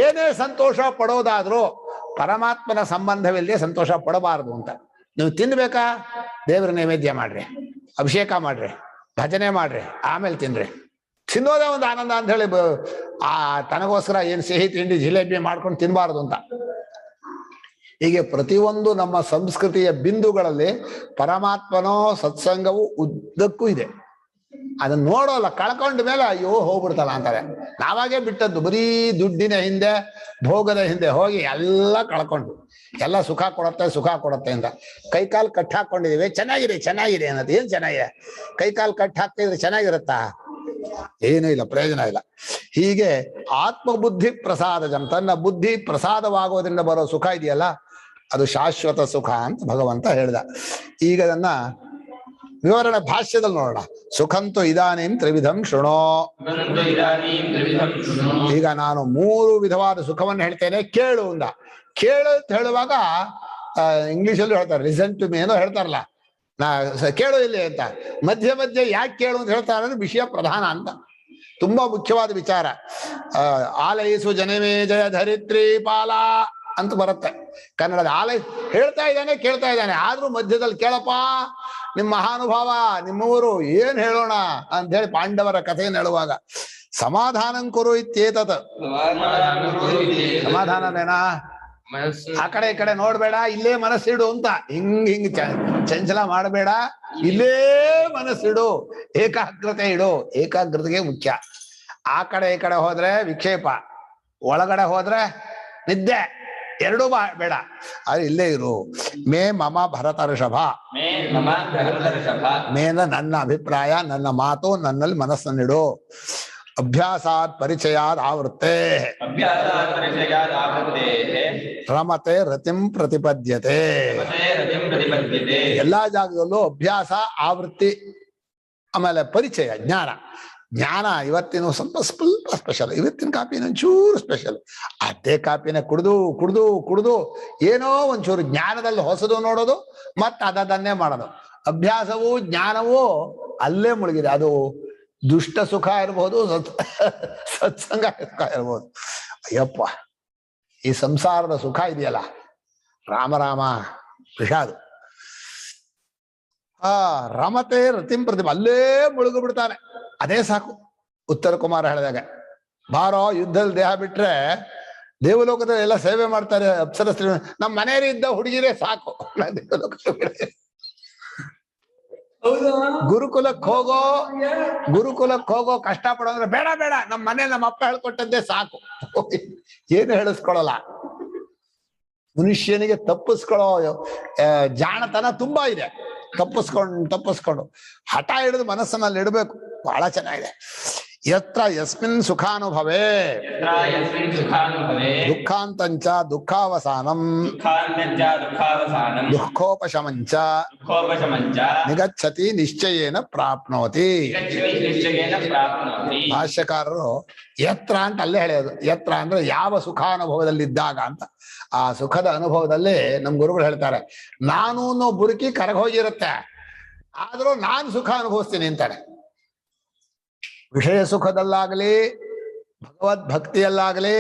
ಏನೇ ಸಂತೋಷ ಪಡೋದಾದ್ರೂ ಪರಮಾತ್ಮನ ಸಂಬಂಧವಿಲ್ಲದೆ ಸಂತೋಷ ಪಡಬಾರದು ಅಂತ. ನೀವು ತಿನ್ಬೇಕಾ, ದೇವ್ರ ನೈವೇದ್ಯ ಮಾಡ್ರಿ, ಅಭಿಷೇಕ ಮಾಡ್ರಿ, ಭಜನೆ ಮಾಡ್ರಿ, ಆಮೇಲೆ ತಿನ್ರಿ. ತಿನ್ನೋದೇ ಒಂದು ಆನಂದ ಅಂತ ಹೇಳಿ ತನಗೋಸ್ಕರ ಏನ್ ಸಿಹಿ ತಿಂಡಿ ಜಿಲೇಬಿ ಮಾಡ್ಕೊಂಡು ತಿನ್ಬಾರ್ದು ಅಂತ. ಹೀಗೆ ಪ್ರತಿಯೊಂದು ನಮ್ಮ ಸಂಸ್ಕೃತಿಯ ಬಿಂದುಗಳಲ್ಲಿ ಪರಮಾತ್ಮನೋ ಸತ್ಸಂಗವು ಉದ್ದಕ್ಕೂ ಇದೆ. ಅದನ್ನ ನೋಡೋಲ್ಲ, ಕಳ್ಕೊಂಡ ಮೇಲೆ ಅಯ್ಯೋ ಹೋಗ್ಬಿಡ್ತಲ್ಲ ಅಂತಾರೆ. ನಾವಾಗೇ ಬಿಟ್ಟದ್ದು, ಬರೀ ದುಡ್ಡಿನ ಹಿಂದೆ ಭೋಗದ ಹಿಂದೆ ಹೋಗಿ ಎಲ್ಲ ಕಳ್ಕೊಂಡು, ಎಲ್ಲ ಸುಖ ಕೊಡುತ್ತೆ ಅಂತ ಕೈಕಾಲು ಕಟ್ ಹಾಕೊಂಡಿದೀವಿ. ಚೆನ್ನಾಗಿದೆ ಅನ್ನೋದು ಏನ್ ಚೆನ್ನಾಗಿದೆ? ಕೈಕಾಲು ಕಟ್ ಹಾಕ್ತಿದ್ರೆ ಚೆನ್ನಾಗಿರುತ್ತಾ? ಏನೂ ಇಲ್ಲ, ಪ್ರಯೋಜನ ಇಲ್ಲ. ಹೀಗೆ ಆತ್ಮಬುದ್ಧಿ ಪ್ರಸಾದಜಂ, ತನ್ನ ಬುದ್ಧಿ ಪ್ರಸಾದವಾಗೋದ್ರಿಂದ ಬರೋ ಸುಖ ಇದೆಯಲ್ಲ, ಅದು ಶಾಶ್ವತ ಸುಖ ಅಂತ ಭಗವಂತ ಹೇಳ್ದ. ಈಗ ಅದನ್ನ ವಿವರಣೆ ಭಾಷ್ಯದಲ್ಲಿ ನೋಡೋಣ. ಸುಖಂತು ಇದಾನೀಂ ತ್ರಿವಿಧಂ ಶೃಣೋ. ಈಗ ನಾನು 3 ವಿಧವಾದ ಸುಖವನ್ನು ಹೇಳ್ತೇನೆ, ಕೇಳು ಅಂದ. ಕೇಳು ಅಂತ ಹೇಳುವಾಗ ಇಂಗ್ಲಿಷಲ್ಲೂ ಹೇಳ್ತಾರೆ, ಲಿಸನ್ ಟು ಮೀ ಏನೋ ಹೇಳ್ತಾರಲ್ಲ, ಕೇಳು ಇಲ್ಲಿ ಅಂತ. ಮಧ್ಯೆ ಮಧ್ಯೆ ಯಾಕೆ ಕೇಳು ಅಂತ ಹೇಳ್ತಾರೆ ಅಂದ್ರೆ ವಿಷಯ ಪ್ರಧಾನ ಅಂತ, ತುಂಬಾ ಮುಖ್ಯವಾದ ವಿಚಾರ. ಆಲಯಿಸು ಜನಮೇ ಜಯ ಧರಿತ್ರಿ ಪಾಲ ಅಂತ ಬರುತ್ತೆ ಕನ್ನಡದ. ಹೇಳ್ತಾ ಇದ್ದಾನೆ, ಕೇಳ್ತಾ ಇದ್ದಾನೆ, ಆದ್ರೂ ಮಧ್ಯದಲ್ಲಿ ಕೇಳಪ್ಪ ನಿಮ್ಮ ಮಹಾನುಭಾವ ನಿಮ್ಮವರು ಏನ್ ಹೇಳೋಣ ಅಂತ ಹೇಳಿ ಪಾಂಡವರ ಕಥೆಯನ್ನು ಹೇಳುವಾಗ ಸಮಾಧಾನಂ ಕುರು ಇತ್ಯೇತತ್. ಸಮಾಧಾನನೇನಾ? ಆ ಕಡೆ ಈ ಕಡೆ ನೋಡ್ಬೇಡ, ಇಲ್ಲೇ ಮನಸ್ಸಿಡು ಅಂತ. ಹಿಂಗ್ ಚಂಚಲ ಮಾಡಬೇಡ, ಇಲ್ಲೇ ಮನಸ್ಸಿಡು, ಏಕಾಗ್ರತೆ ಇಡು. ಏಕಾಗ್ರತೆಗೆ ಮುಖ್ಯ. ಆ ಕಡೆ ಈ ಕಡೆ ಹೋದ್ರೆ ವಿಕ್ಷೇಪ, ಒಳಗಡೆ ಹೋದ್ರೆ ನಿದ್ದೆ, ಎರಡೂ ಬೇಡ. ಅದು ಇಲ್ಲೇ ಇರು. ಮೇ ಮಮ ಭರತ ಋಷಭ, ಮೇನ ನನ್ನ ಅಭಿಪ್ರಾಯ, ನನ್ನ ಮಾತು, ನನ್ನಲ್ಲಿ ಮನಸ್ಸನ್ನಿಡು. ಅಭ್ಯಾಸಾತ್ ಪರಿಚಯಾದ್ ಆವೃತ್ತೆ, ರಮತೆ ರತಿಂ ಪ್ರತಿಪದ್ಯತೆ. ಎಲ್ಲಾ ಜಾಗದಲ್ಲೂ ಅಭ್ಯಾಸ, ಆವೃತ್ತಿ, ಆಮೇಲೆ ಪರಿಚಯ, ಜ್ಞಾನ. ಇವತ್ತಿನ ಸ್ವಲ್ಪ ಸ್ಪೆಷಲ್, ಇವತ್ತಿನ ಕಾಪಿನ ಒಂಚೂರು ಸ್ಪೆಷಲ್. ಅದೇ ಕಾಪಿನ ಕುಡ್ದು ಏನೋ ಒಂಚೂರು ಜ್ಞಾನದಲ್ಲಿ ಹೊಸದು ನೋಡೋದು, ಮತ್ತೆ ಅದನ್ನೇ ಮಾಡೋದು. ಅಭ್ಯಾಸವೂ ಜ್ಞಾನವೂ ಅಲ್ಲೇ ಮುಳುಗಿದೆ. ಅದು ದುಷ್ಟ ಸುಖ ಇರಬಹುದು, ಸತ್ಸಂಗ ಸುಖ ಇರಬಹುದು. ಅಯ್ಯಪ್ಪ, ಈ ಸಂಸಾರದ ಸುಖ ಇದೆಯಲ್ಲ, ರಾಮ ವಿಷಾದು. ರಮತೆ ರತಿಂ ಪ್ರತಿಭ, ಅಲ್ಲೇ ಮುಳುಗು ಬಿಡ್ತಾನೆ. ಅದೇ ಸಾಕು. ಉತ್ತರ ಕುಮಾರ ಹೇಳಿದಾಗ, ಬಾರೋ ಯುದ್ಧದಲ್ಲಿ ದೇಹ ಬಿಟ್ರೆ ದೇವಲೋಕದಲ್ಲಿ ಎಲ್ಲ ಸೇವೆ ಮಾಡ್ತಾರೆ ಅಪ್ಸರ ಸ್ತ್ರೀ, ನಮ್ಮ ಮನೆಯಲ್ಲಿ ಇದ್ದ ಹುಡುಗಿರೇ ಸಾಕು. ಗುರುಕುಲಕ್ಕೆ ಹೋಗೋ ಕಷ್ಟ ಪಡೋ ಅಂದ್ರೆ ಬೇಡ, ನಮ್ಮ ಮನೆ ನಮ್ಮ ಅಪ್ಪ ಹೇಳ್ಕೊಟ್ಟದ್ದೇ ಸಾಕು. ಏನು ಹೇಳಿಸ್ಕೊಳಲ್ಲ. ಮನುಷ್ಯನಿಗೆ ತಪ್ಪಿಸ್ಕೊಳ್ಳೋ ಜಾಣತನ ತುಂಬಾ ಇದೆ. ತಪ್ಪಿಸ್ಕೊಂಡು ಹಠ ಹಿಡಿದು ಮನಸ್ಸನಲ್ಲಿ ಇಡಬೇಕು. ಬಹಳ ಚೆನ್ನಾಗಿದೆ. ಯತ್ರ ಯಸ್ಮಿನ್ ಸುಖಾನುಭವೇ ದುಃಖಾಂತಂಚ ದುಃಖಾವಸಾನಂ ದುಃಖೋಪಶಮಂಚ ನಿಗಚ್ಚತಿ ನಿಶ್ಚಯೇನ ಪ್ರಾಪ್ನೋತಿ. ಭಾಷ್ಯಕಾರರು ಯತ್ರ ಅಂತ ಅಲ್ಲೇ ಹೇಳೋದು. ಯತ್ರ ಅಂದ್ರೆ ಯಾವ ಸುಖಾನುಭವದಲ್ಲಿದ್ದಾಗ ಅಂತ. ಆ ಸುಖದ ಅನುಭವದಲ್ಲಿ ನಮ್ ಗುರುಗಳು ಹೇಳ್ತಾರೆ, ನಾನು ಬುರುಕಿ ಕರಗೋಗಿರುತ್ತೆ, ಆದ್ರೂ ನಾನು ಸುಖ ಅನುಭವಿಸ್ತೀನಿ ಅಂತಾರೆ. ವಿಷಯ ಸುಖದಲ್ಲಾಗಲಿ, ಭಗವದ್ ಭಕ್ತಿಯಲ್ಲಾಗಲಿ,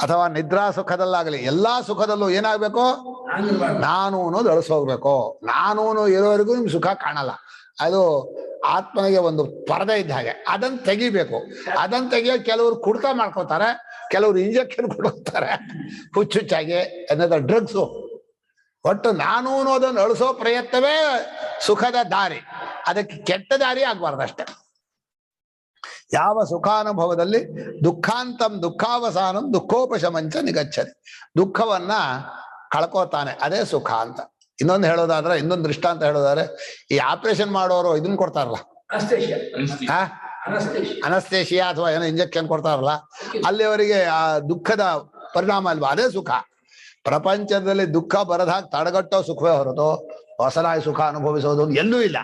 ಅಥವಾ ನಿದ್ರಾ ಸುಖದಲ್ಲಾಗಲಿ, ಎಲ್ಲಾ ಸುಖದಲ್ಲೂ ಏನಾಗ್ಬೇಕು? ನಾನು ಅನ್ನೋದು ಅಳಿಸೋಗ್ಬೇಕು. ನಾನು ಇರೋವರೆಗೂ ನಿಮ್ಗೆ ಸುಖ ಕಾಣಲ್ಲ. ಅದು ಆತ್ಮನಿಗೆ ಒಂದು ಪರದೆ ಇದ್ದ ಹಾಗೆ. ಅದನ್ನ ತೆಗಿಬೇಕು. ಅದನ್ನ ತೆಗಿಯೋ ಕೆಲವರು ಕುಡ್ತ ಮಾಡ್ಕೋತಾರೆ, ಕೆಲವರು ಇಂಜೆಕ್ಷನ್ ಕೊಡ್ತಾರೆ ಹುಚ್ಚುಚ್ಚಾಗಿ, ಅನ್ನೋದು ಡ್ರಗ್ಸು. ಒಟ್ಟು ನಾನು ಅನ್ನೋದನ್ನು ಅಳಿಸೋ ಪ್ರಯತ್ನವೇ ಸುಖದ ದಾರಿ. ಅದಕ್ಕೆ ಕೆಟ್ಟ ದಾರಿ ಆಗ್ಬಾರ್ದಷ್ಟೆ. ಯಾವ ಸುಖಾನುಭವದಲ್ಲಿ ದುಃಖಾಂತಂ ದುಃಖಾವಸಾನಂ ದುಃಖೋಪಶಮಂಚ ನಿಗಚ್ಚತಿ, ದುಃಖವನ್ನ ಕಳ್ಕೋತಾನೆ, ಅದೇ ಸುಖ ಅಂತ. ಇನ್ನೊಂದು ಹೇಳೋದಾದ್ರೆ, ಇನ್ನೊಂದು ದೃಷ್ಟಾಂತ ಹೇಳೋದಾದ್ರೆ, ಈ ಆಪರೇಷನ್ ಮಾಡೋರು ಇದನ್ನ ಕೊಡ್ತಾರಲ್ಲ, ಅನಸ್ತೇಶಿಯಾ ಅಥವಾ ಏನೋ ಇಂಜೆಕ್ಷನ್ ಕೊಡ್ತಾರಲ್ಲ, ಅಲ್ಲಿ ಅವರಿಗೆ ಆ ದುಃಖದ ಪರಿಣಾಮ ಅಲ್ವಾ, ಅದೇ ಸುಖ. ಪ್ರಪಂಚದಲ್ಲಿ ದುಃಖ ಬರದಾಗ ತಡೆಗಟ್ಟೋ ಸುಖವೇ ಹೊರತು ಹೊಸದಾಗಿ ಸುಖ ಅನುಭವಿಸೋದು ಎಲ್ಲೂ ಇಲ್ಲ.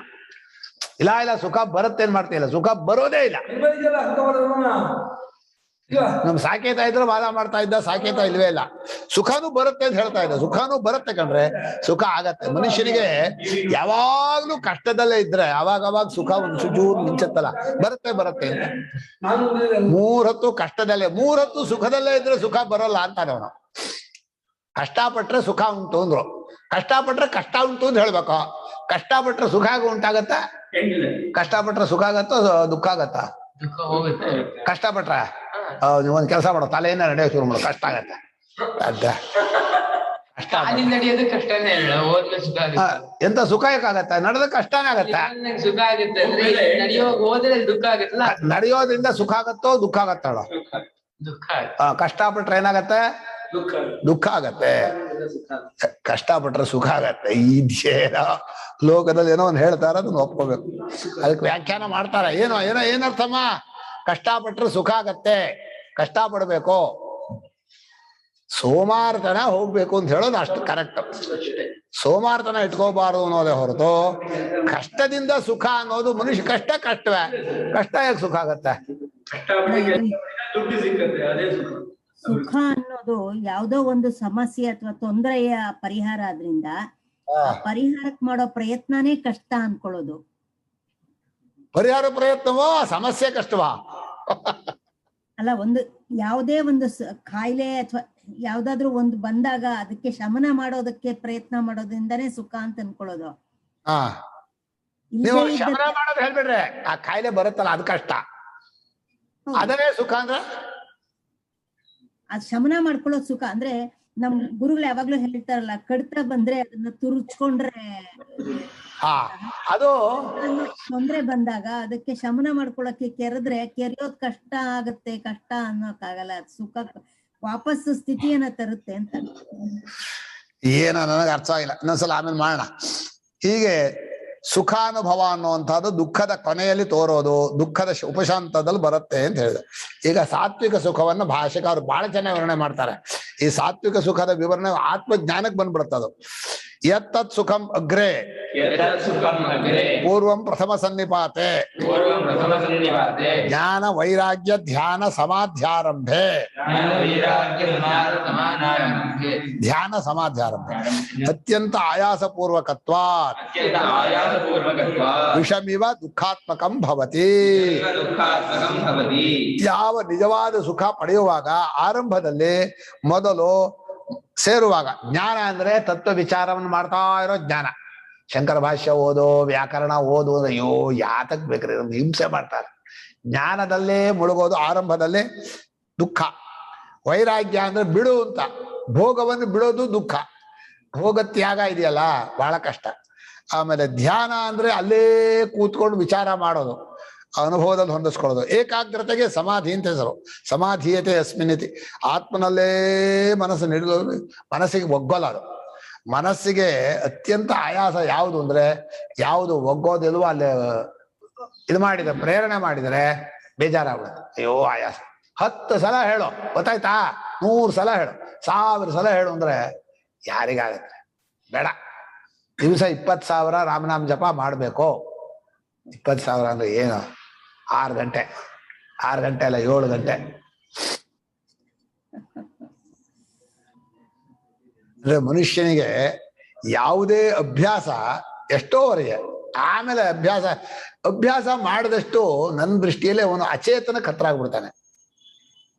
ಇಲ್ಲ ಸುಖ ಬರುತ್ತೆ ಏನ್ ಮಾಡ್ತಿಲ್ಲ, ಸುಖ ಬರೋದೇ ಇಲ್ಲ. ನಮ್ ಸಾಕೇತ ಇದ್ರೆ ವಾದ ಮಾಡ್ತಾ ಇದ್ದ, ಸಾಕೇತ ಇಲ್ವೇ ಇಲ್ಲ. ಸುಖನೂ ಬರುತ್ತೆ ಅಂತ ಹೇಳ್ತಾ ಇದ್ದ, ಸುಖನೂ ಬರುತ್ತೆ ಕಣ್ರೆ, ಸುಖ ಆಗತ್ತೆ. ಮನುಷ್ಯನಿಗೆ ಯಾವಾಗ್ಲೂ ಕಷ್ಟದಲ್ಲೇ ಇದ್ರೆ ಅವಾಗ ಸುಖ ಒಂದು ಸುಜೂರು ಮಿಂಚತ್ತಲ್ಲ, ಬರುತ್ತೆ ಬರುತ್ತೆ ಅಂತ. 3 ಹೊತ್ತು ಕಷ್ಟದಲ್ಲೇ, 3 ಹೊತ್ತು ಸುಖದಲ್ಲೇ ಇದ್ರೆ ಸುಖ ಬರೋಲ್ಲ ಅಂತಾನೆ ಅವನು. ಕಷ್ಟಪಟ್ರೆ ಸುಖ ಉಂಟು ಅಂದ್ರು, ಕಷ್ಟಪಟ್ರೆ ಕಷ್ಟ ಉಂಟು ಅಂತ ಹೇಳ್ಬೇಕು. ಕಷ್ಟಪಟ್ರೆ ಸುಖ ಉಂಟಾಗತ್ತ? ಕಷ್ಟಪಟ್ರೆ ಸುಖ ಆಗತ್ತೋ ದುಃಖ ಆಗತ್ತ? ದುಃಖ ಹೋಗುತ್ತೆ. ಕಷ್ಟಪಟ್ರೆ ನೀವೊಂದ್ ಕೆಲಸ ಮಾಡೋ, ತಲೆಯಿಂದ ನಡೆಯೋ ಶುರು ಮಾಡೋ, ಕಷ್ಟ ಆಗತ್ತೆ. ಕಾಲಿಂದ ನಡೆಯೋದು ಕಷ್ಟನೇ, ಹೋದ್ಮೇಲೆ ಸುಖ ಆಗುತ್ತೆ. ಎಂತ ಸುಖ ಯಾಕಾಗತ್ತೆ? ನಡೆದ ಕಷ್ಟನೇ ಆಗತ್ತೆ. ಸುಖ ಆಗುತ್ತೆ ಅಂದ್ರೆ ನಡೆಯುವಾಗ ಹೋದ್ರೆ ದುಃಖ ಆಗತ್ತಲ್ಲ. ನಡೆಯೋದ್ರಿಂದ ಸುಖ ಆಗತ್ತೋ ದುಃಖ ಆಗತ್ತೋ? ದುಃಖ. ಕಷ್ಟಪಟ್ರೆ ಏನಾಗತ್ತೆ? ದುಃಖ ಆಗತ್ತೆ. ಕಷ್ಟಪಟ್ರೆ ಸುಖ ಆಗತ್ತೆ. ಇದೇನೋ ಲೋಕದಲ್ಲಿ ಏನೋ ಒಂದು ಹೇಳ್ತಾರ, ಅದನ್ನ ಒಪ್ಕೋಬೇಕು. ಅದಕ್ಕೆ ವ್ಯಾಖ್ಯಾನ ಮಾಡ್ತಾರ. ಏನರ್ಥಮ್ಮ? ಕಷ್ಟಪಟ್ರೆ ಸುಖ ಆಗತ್ತೆ, ಕಷ್ಟಪಡ್ಬೇಕು, ಸೋಮಾರ್ತನ ಹೋಗ್ಬೇಕು ಅಂತ ಹೇಳೋದು ಅಷ್ಟು ಕರೆಕ್ಟ್. ಸೋಮಾರ್ತನ ಇಟ್ಕೋಬಾರದು ಅನ್ನೋದೇ ಹೊರತು ಕಷ್ಟದಿಂದ ಸುಖ ಅನ್ನೋದು ಮನುಷ್ಯ ಕಷ್ಟವೇ. ಕಷ್ಟ ಹೇಗೆ ಸುಖ ಆಗತ್ತೆ? ಸುಖ ಅನ್ನೋದು ಯಾವ್ದೋ ಒಂದು ಸಮಸ್ಯೆ ಅಥವಾ ತೊಂದರೆಯ ಪರಿಹಾರ ಆದ್ರಿಂದ ಪರಿಹಾರಕ್ಕೆ ಮಾಡೋ ಪ್ರಯತ್ನನೇ ಕಷ್ಟ ಅನ್ಕೊಳ್ಳೋದು. ಪರಿಹಾರ ಪ್ರಯತ್ನವೋ ಸಮಸ್ಯೆ ಕಷ್ಟವಾ? ಅಲ್ಲ, ಒಂದು ಯಾವುದೇ ಒಂದು ಕಾಯಿಲೆ ಅಥವಾ ಯಾವ್ದಾದ್ರು ಒಂದು ಬಂದಾಗ ಅದಕ್ಕೆ ಶಮನ ಮಾಡೋದಕ್ಕೆ ಪ್ರಯತ್ನ ಮಾಡೋದ್ರಿಂದಾನೇ ಸುಖ ಅಂತ ಅನ್ಕೊಳ್ಳೋದು. ನೀವು ಶಮನ ಮಾಡೋದು ಹೇಳ್ಬಿಡ್ರೆ, ಆ ಕಾಯಿಲೆ ಬರುತ್ತಲ್ಲ ಅದು ಕಷ್ಟ, ಅದನ್ನೇ ಸುಖ ಅಂದ್ರೆ? ಅದ್ ಶಮನ ಮಾಡ್ಕೊಳ್ಳೋದು ಸುಖ ಅಂದ್ರೆ, ನಮ್ ಗುರುಗಳು ಯಾವಾಗ್ಲೂ ಹೇಳ್ತಾರಲ್ಲ, ಕಡ್ತ ಬಂದ್ರೆ ಅದನ್ನ ತುರ್ಚ್ಕೊಂಡ್ರೆ, ಅದು ತೊಂದ್ರೆ ಬಂದಾಗ ಅದಕ್ಕೆ ಶಮನ ಮಾಡ್ಕೊಳಕ್ಕೆ ಕೆರೆಯೋದ್ ಕಷ್ಟ ಆಗತ್ತೆ. ಕಷ್ಟ ಅನ್ನೋಕ್ಕಾಗಲ್ಲ, ಸುಖ ವಾಪಸ್ ಸ್ಥಿತಿಯನ್ನ ತರುತ್ತೆ ಅಂತ. ಏನೋ ನನಗೆ ಅರ್ಥ ಆಗಿಲ್ಲ, ಇನ್ನೊಂದ್ಸಲ ಆಮೇಲೆ ಮಾಡೋಣ. ಹೀಗೆ ಸುಖಾನುಭವ ಅನ್ನುವಂಥದ್ದು ದುಃಖದ ಕೊನೆಯಲ್ಲಿ ತೋರೋದು, ದುಃಖದ ಉಪಶಾಂತದಲ್ಲಿ ಬರುತ್ತೆ ಅಂತ ಹೇಳಿದೆ. ಈಗ ಸಾತ್ವಿಕ ಸುಖವನ್ನು ಭಾಷೆಕಾರರು ಬಹಳ ಚೆನ್ನಾಗಿ ವಿವರಣೆ ಮಾಡ್ತಾರೆ. ಈ ಸಾತ್ವಿಕ ಸುಖದ ವಿವರಣೆ ಆತ್ಮಜ್ಞಾನಕ್ಕೆ ಬಂದ್ಬಿಡುತ್ತದು. ಯತ್ತತ್ ಸುಖಂ ಅಗ್ರೆ ಪೂರ್ವಂ ಪ್ರಥಮ ಸನ್ನಿಪಾತೆ ಜ್ಞಾನ ವೈರಾಗ್ಯ ಧ್ಯಾನ ಸಮಾಧ್ಯಾರಂಭೆ. ಧ್ಯಾನ ಸಮಾಧ್ಯಾರಂಭೆ ಅತ್ಯಂತ ಆಯಾಸ ಪೂರ್ವಕತ್ವಾತ್ ವಿಷಮಿವ ದುಃಖಾತ್ಮಕಂ ಭವತಿ. ಯಾವ ನಿಜವಾದ ಸುಖ ಪಡೆಯುವಾಗ ಆರಂಭದಲ್ಲಿ ಮೊದಲು ಸೇರುವಾಗ ಜ್ಞಾನ ಅಂದ್ರೆ ತತ್ವ ವಿಚಾರವನ್ನು ಮಾಡ್ತಾ ಇರೋ ಜ್ಞಾನ. ಶಂಕರ ಭಾಷ್ಯ ಓದೋ, ವ್ಯಾಕರಣ ಓದು, ಅಯ್ಯೋ ಯಾತಕ್ ಬೇಕ್ರಿ, ಹಿಂಸೆ ಮಾಡ್ತಾರೆ. ಜ್ಞಾನದಲ್ಲೇ ಮುಳುಗೋದು ಆರಂಭದಲ್ಲೇ ದುಃಖ. ವೈರಾಗ್ಯ ಅಂದ್ರೆ ಬಿಡು ಅಂತ, ಭೋಗವನ್ನು ಬಿಡೋದು ದುಃಖ. ಭೋಗ ತ್ಯಾಗ ಇದೆಯಲ್ಲ ಬಹಳ ಕಷ್ಟ. ಆಮೇಲೆ ಧ್ಯಾನ ಅಂದ್ರೆ ಅಲ್ಲೇ ಕೂತ್ಕೊಂಡು ವಿಚಾರ ಮಾಡೋದು, ಅನುಭವದಲ್ಲಿ ಹೊಂದಿಸ್ಕೊಳ್ಳೋದು. ಏಕಾಗ್ರತೆಗೆ ಸಮಾಧಿ ಅಂತ ಹೆಸರು. ಸಮಾಧೀಯತೆ ಅಸ್ಮಿನಿತಿ, ಆತ್ಮನಲ್ಲೇ ಮನಸ್ಸು ನಿಡೋದು, ಮನಸ್ಸಿಗೆ ಒಗ್ಗೋಲ್ಲ. ಅದು ಮನಸ್ಸಿಗೆ ಅತ್ಯಂತ ಆಯಾಸ ಯಾವುದು ಅಂದ್ರೆ, ಯಾವುದು ಒಗ್ಗೋದಿಲ್ವೋ ಅಲ್ಲಿ ಇದು ಮಾಡಿದ್ರೆ, ಪ್ರೇರಣೆ ಮಾಡಿದರೆ ಬೇಜಾರಾಗ್ಬಿಡುತ್ತೆ. ಅಯ್ಯೋ ಆಯಾಸ. 10 ಸಲ ಹೇಳು, ಗೊತ್ತಾಯ್ತಾ? 100 ಸಲ ಹೇಳು, 1000 ಸಲ ಹೇಳು ಅಂದ್ರೆ ಯಾರಿಗಾಗತ್ತೆ? ಬೇಡ. ದಿವಸ 20,000 ರಾಮನಾಮ ಜಪ ಮಾಡ್ಬೇಕು. 20,000 ಅಂದ್ರೆ ಏನು? 6 ಗಂಟೆ, 6 ಗಂಟೆ ಅಲ್ಲ 7 ಗಂಟೆ. ಅಂದ್ರೆ ಮನುಷ್ಯನಿಗೆ ಯಾವುದೇ ಅಭ್ಯಾಸ ಎಷ್ಟೋವರೆಗೆ, ಆಮೇಲೆ ಅಭ್ಯಾಸ ಮಾಡಿದಷ್ಟು ನನ್ನ ದೃಷ್ಟಿಯಲ್ಲಿ ಅವನು ಅಚೇತನ ಕತ್ತರಾಗ್ಬಿಡ್ತಾನೆ.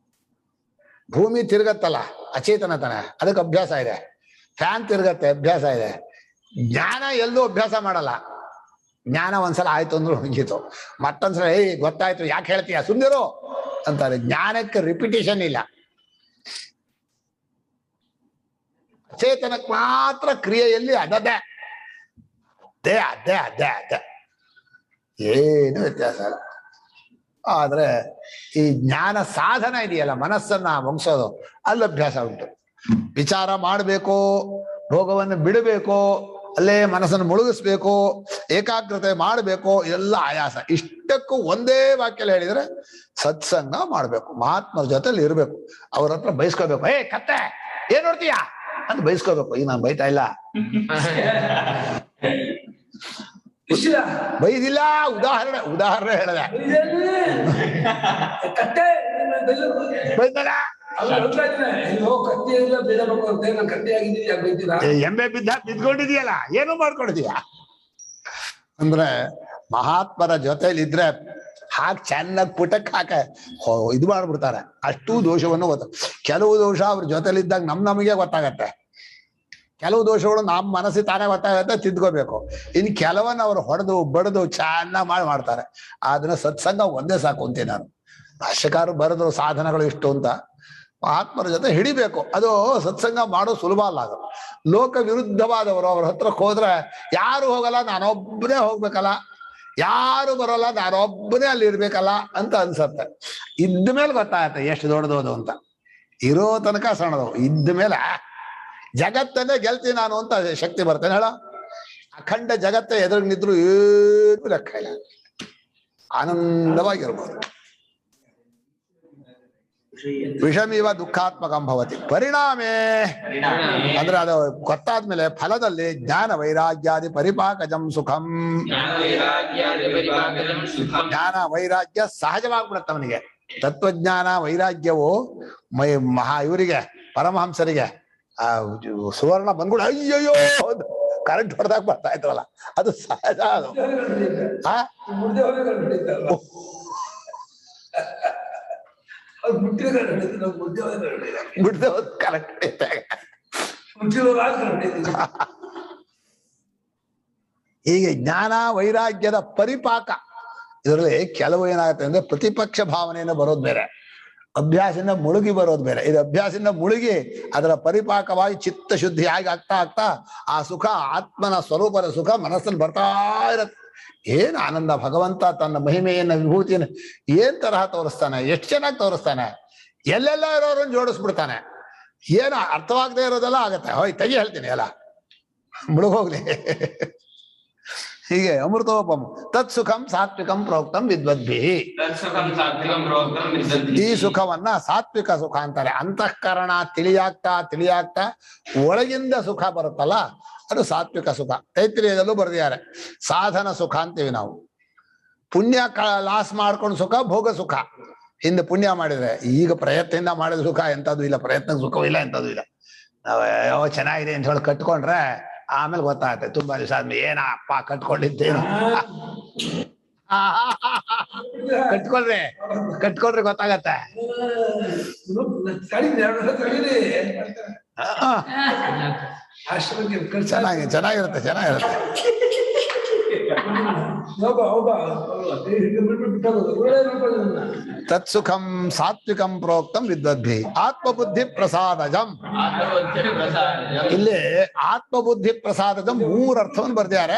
ಭೂಮಿ ತಿರುಗತ್ತಲ್ಲ, ಅಚೇತನ ತಾನೆ, ಅದಕ್ಕೆ ಅಭ್ಯಾಸ ಇದೆ. ಫ್ಯಾನ್ ತಿರುಗತ್ತೆ, ಅಭ್ಯಾಸ ಇದೆ. ಜ್ಞಾನ ಎಲ್ಲೂ ಅಭ್ಯಾಸ ಮಾಡಲ್ಲ. ಜ್ಞಾನ ಒಂದ್ಸಲ ಆಯ್ತು ಅಂದ್ರು ಮುಗೀತು. ಮತ್ತೊಂದ್ಸಲ ಗೊತ್ತಾಯ್ತು, ಯಾಕೆ ಹೇಳ್ತೀಯ ಸುಂದರು ಅಂತಾರೆ. ಜ್ಞಾನಕ್ಕೆ ರಿಪಿಟೇಷನ್ ಇಲ್ಲ. ಅಚೇತನಕ್ಕೆ ಮಾತ್ರ ಕ್ರಿಯೆಯಲ್ಲಿ ಅದೇ ಏನು ವ್ಯತ್ಯಾಸ ಇಲ್ಲ. ಆದ್ರೆ ಈ ಜ್ಞಾನ ಸಾಧನ ಇದೆಯಲ್ಲ, ಮನಸ್ಸನ್ನ ಮುಗಿಸೋದು, ಅಲ್ಲಿ ಅಭ್ಯಾಸ ಉಂಟು. ವಿಚಾರ ಮಾಡಬೇಕು, ಭೋಗವನ್ನು ಬಿಡಬೇಕು, ಅಲ್ಲೇ ಮನಸ್ಸನ್ನು ಮುಳುಗಿಸ್ಬೇಕು, ಏಕಾಗ್ರತೆ ಮಾಡಬೇಕು, ಎಲ್ಲ ಆಯಾಸ. ಇಷ್ಟಕ್ಕೂ ಒಂದೇ ವಾಕ್ಯಲ್ಲಿ ಹೇಳಿದ್ರೆ ಸತ್ಸಂಗ ಮಾಡ್ಬೇಕು, ಮಹಾತ್ಮರ ಜೊತೆಲಿ ಇರ್ಬೇಕು, ಅವ್ರ ಹತ್ರ ಬೈಸ್ಕೋಬೇಕು. ಕತ್ತೆ ಏನ್ ನೋಡ್ತೀಯ ಅಂತ ಬೈಸ್ಕೋಬೇಕು. ಈಗ ನಾನು ಬೈತಾ ಇಲ್ಲ, ಬೈದಿಲ್ಲ, ಉದಾಹರಣೆ ಹೇಳಿದೆ. ಬೈತಾರ ಎಮ್ಮೆ ಬಿದ್ಕೊಂಡಿದೀಯಲ್ಲ, ಏನು ಮಾಡ್ಕೊಂಡಿದೀಯ ಅಂದ್ರೆ ಮಹಾತ್ಮರ ಜೊತೆಲಿ ಇದ್ರೆ ಹಾಕಿ ಚೆನ್ನಾಗಿ ಪುಟಕ್ ಹಾಕ ಇದು ಮಾಡ್ಬಿಡ್ತಾರೆ. ಅಷ್ಟು ದೋಷವನ್ನು ಕೆಲವು ದೋಷ ಅವ್ರ ಜೊತೆಲಿದ್ದಾಗ ನಮಗೆ ಗೊತ್ತಾಗತ್ತೆ, ಕೆಲವು ದೋಷಗಳು ನಮ್ಮ ಮನಸ್ಸಿಗೆ ತಾನೇ ಗೊತ್ತಾಗತ್ತೆ, ತಿದ್ಕೋಬೇಕು. ಇನ್ನು ಕೆಲವನ್ನ ಅವ್ರು ಹೊಡೆದು ಬಡದು ಚೆನ್ನಾಗಿ ಮಾಡ್ತಾರೆ. ಅದನ್ನ ಸತ್ಸಂಗ ಒಂದೇ ಸಾಕು ಅಂತೀನಿ ನಾನು. ಭಾಷ್ಯಕಾರರು ಬರೆದ್ರು ಸಾಧನಗಳು ಇಷ್ಟು ಅಂತ. ಆತ್ಮರ ಜೊತೆ ಹಿಡಿಬೇಕು. ಅದು ಸತ್ಸಂಗ ಮಾಡೋ ಸುಲಭ ಅಲ್ಲ. ಅದು ಲೋಕ ವಿರುದ್ಧವಾದವರು ಅವ್ರ ಹತ್ರಕ್ಕೆ ಹೋದ್ರೆ ಯಾರು ಹೋಗಲ್ಲ, ನಾನೊಬ್ಬನೇ ಹೋಗ್ಬೇಕಲ್ಲ, ಯಾರು ಬರೋಲ್ಲ, ನಾನೊಬ್ಬನೇ ಅಲ್ಲಿ ಇರ್ಬೇಕಲ್ಲ ಅಂತ ಅನ್ಸತ್ತೆ. ಇದ್ದ ಮೇಲೆ ಗೊತ್ತಾಗತ್ತೆ ಎಷ್ಟು ದೊಡ್ಡದೋದು ಅಂತ. ಇರೋ ತನಕ ಸಣ್ಣದವು, ಇದ್ದ ಮೇಲೆ ಜಗತ್ತನ್ನೇ ಗೆಲ್ತೀನಿ ನಾನು ಅಂತ ಶಕ್ತಿ ಬರ್ತೇನೆ ಹೇಳ. ಅಖಂಡ ಜಗತ್ತೇ ಎದುರು ನಿದ್ರು ಏನು ಲೆಕ್ಕ ಇಲ್ಲ, ಆನಂದವಾಗಿರ್ಬೋದು. ವಿಷಮಿವ ದುಃಖಾತ್ಮಕಂ ಭವತಿ ಪರಿಣಾಮೇ ಅಂದ್ರೆ ಅದು ಗೊತ್ತಾದ್ಮೇಲೆ ಫಲದಲ್ಲಿ ಜ್ಞಾನ ವೈರಾಗ್ಯಾದಿ ಪರಿಪಾಕಜಂ ಸುಖಂ. ಜ್ಞಾನ ವೈರಾಗ್ಯ ಸಹಜವಾಗ್ಬಿಡತ್ತೆ ಅವನಿಗೆ. ತತ್ವಜ್ಞಾನ ವೈರಾಗ್ಯವು ಇವರಿಗೆ ಪರಮಹಂಸರಿಗೆ ಆ ಸುವರ್ಣ ಬಂದ್ಗಳು ಅಯ್ಯಯ್ಯೋ ಕರೆಂಟ್ ಹೊಡೆದಾಗ ಬರ್ತಾ ಇದ್ರಲ್ಲ, ಅದು ಸಹಜ. ಅದು ಹೀಗೆ ಜ್ಞಾನ ವೈರಾಗ್ಯದ ಪರಿಪಾಕ. ಇದರಲ್ಲಿ ಕೆಲವು ಏನಾಗುತ್ತೆ ಅಂದ್ರೆ ಪ್ರತಿಪಕ್ಷ ಭಾವನೆಯನ್ನು ಬರೋದು ಬೇರೆ, ಅಭ್ಯಾಸದಿಂದ ಮುಳುಗಿ ಬರೋದು ಬೇರೆ. ಇದು ಅಭ್ಯಾಸದಿಂದ ಮುಳುಗಿ ಅದರ ಪರಿಪಾಕವಾಗಿ ಚಿತ್ತ ಶುದ್ಧಿ ಆಗಿ ಆಗ್ತಾ ಆಗ್ತಾ ಆ ಸುಖ, ಆತ್ಮನ ಸ್ವರೂಪದ ಸುಖ ಮನಸ್ಸಲ್ಲಿ ಬರ್ತಾ ಇರತ್ತೆ. ಏನ್ ಆನಂದ! ಭಗವಂತ ತನ್ನ ಮಹಿಮೆಯನ್ನ ವಿಭೂತಿಯನ್ನು ಏನ್ ತರಹ ತೋರಿಸ್ತಾನೆ, ಎಷ್ಟು ಚೆನ್ನಾಗಿ ತೋರಿಸ್ತಾನೆ. ಎಲ್ಲೆಲ್ಲ ಇರೋರನ್ನು ಜೋಡಿಸ್ಬಿಡ್ತಾನೆ. ಏನು ಅರ್ಥವಾಗದೆ ಇರೋದೆಲ್ಲ ಆಗತ್ತೆ. ಹೋಯ್ ತೆಗಿ ಹೇಳ್ತೀನಿ ಎಲ್ಲ ಮುಳುಗೋಗ್ಲಿ. ಹೀಗೆ ಅಮೃತೋಪಮ್ ತತ್ ಸುಖಂ ಸಾತ್ವಿಕಂ ಪ್ರೋಕ್ತಂ ವಿದ್ವದ್ಭಿ. ಈ ಸುಖವನ್ನ ಸಾತ್ವಿಕ ಸುಖ ಅಂತಾರೆ. ಅಂತಃಕರಣ ತಿಳಿಯಾಗ್ತಾ ತಿಳಿಯಾಗ್ತಾ ಒಳಗಿಂದ ಸುಖ ಬರುತ್ತಲ್ಲ, ಅದು ಸಾತ್ವಿಕ ಸುಖ. ತೈತ್ರಿಯದಲ್ಲೂ ಬರೆದಿದ್ದಾರೆ. ಸಾಧನ ಸುಖ ಅಂತೀವಿ ನಾವು. ಪುಣ್ಯ ಲಾಸ್ ಮಾಡ್ಕೊಂಡು ಸುಖ ಭೋಗ ಸುಖ. ಹಿಂದೆ ಪುಣ್ಯ ಮಾಡಿದ್ರೆ, ಈಗ ಪ್ರಯತ್ನದಿಂದ ಮಾಡಿದ ಸುಖ ಎಂಥದ್ದು ಇಲ್ಲ, ಪ್ರಯತ್ನಕ್ಕೆ ಸುಖವೂ ಇಲ್ಲ, ಎಂಥದ್ದು ಇಲ್ಲ. ನಾವು ಚೆನ್ನಾಗಿದೆ ಅಂತ ಹೇಳಿ ಕಟ್ಕೊಂಡ್ರೆ ಆಮೇಲೆ ಗೊತ್ತಾಗತ್ತೆ ತುಂಬಾ ದಿವಸ ಆದ್ಮೇಲೆ ಏನಪ್ಪ ಕಟ್ಕೊಂಡಿದ್ದೇನು. ಕಟ್ಕೊಳ್ರಿ ಗೊತ್ತಾಗತ್ತೆ. ಚೆನ್ನಾಗಿರುತ್ತೆ. ತತ್ಸುಖಂ ಸಾತ್ವಿಕಂ ಪ್ರೋಕ್ತಂ ವಿದ್ವದ್ಭಿ ಆತ್ಮಬುದ್ಧಿ ಪ್ರಸಾದಜಂ. ಇಲ್ಲಿ ಆತ್ಮಬುದ್ಧಿ ಪ್ರಸಾದಜಂ 3 ಅರ್ಥವನ್ನು ಬರ್ದಿದ್ದಾರೆ.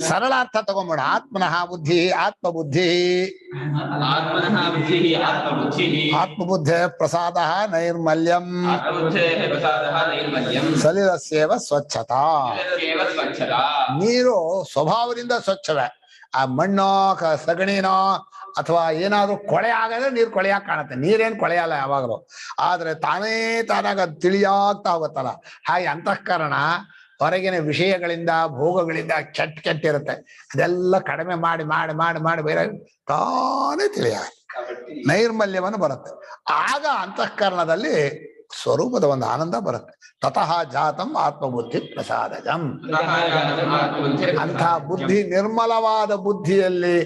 ಸರಳ ಅರ್ಥ ತಗೊಂಬೋಣ. ಆತ್ಮನಃ ಬುದ್ಧಿ ಆತ್ಮಬುದ್ಧಿ. ಆತ್ಮಬುದ್ಧೇ ಪ್ರಸಾದ ನೈರ್ಮಲ್ಯಂ ಸಲಿಲಸ್ಯೇವ ಸ್ವಚ್ಛತಾ. ನೀರು ಸ್ವಭಾವದಿಂದ ಸ್ವಚ್ಛವೇ. ಆ ಮಣ್ಣೋ ಸಗಣಿನೋ ಅಥವಾ ಏನಾದ್ರೂ ಕೊಳೆ ಆಗದ್ರೆ ನೀರು ಕೊಳೆಯಾಗಿ ಕಾಣುತ್ತೆ. ನೀರೇನು ಕೊಳೆಯಲ್ಲ ಯಾವಾಗಲೂ. ಆದ್ರೆ ತಾನಾಗ ತಿಳಿಯಾಗ್ತಾ ಹೋಗುತ್ತಲ್ಲ, ಹಾಗೆ ಅಂತಃಕರಣ ಹೊರಗಿನ ವಿಷಯಗಳಿಂದ ಭೋಗಗಳಿಂದ ಕೆಟ್ಟಿರುತ್ತೆ. ಅದೆಲ್ಲ ಕಡಿಮೆ ಮಾಡಿ ಮಾಡಿ ಮಾಡಿ ಮಾಡಿ ಬೇರೆ ತಾನೇ ತಿಳಿಯ ನೈರ್ಮಲ್ಯವನ್ನು ಬರುತ್ತೆ. ಆಗ ಅಂತಃಕರಣದಲ್ಲಿ ಸ್ವರೂಪದ ಒಂದು ಆನಂದ ಬರುತ್ತೆ. ತತಃ ಜಾತಂ ಆತ್ಮಬುದ್ಧಿ ಪ್ರಸಾದಜಂ. ಅಂಥ ಬುದ್ಧಿ, ನಿರ್ಮಲವಾದ ಬುದ್ಧಿಯಲ್ಲಿ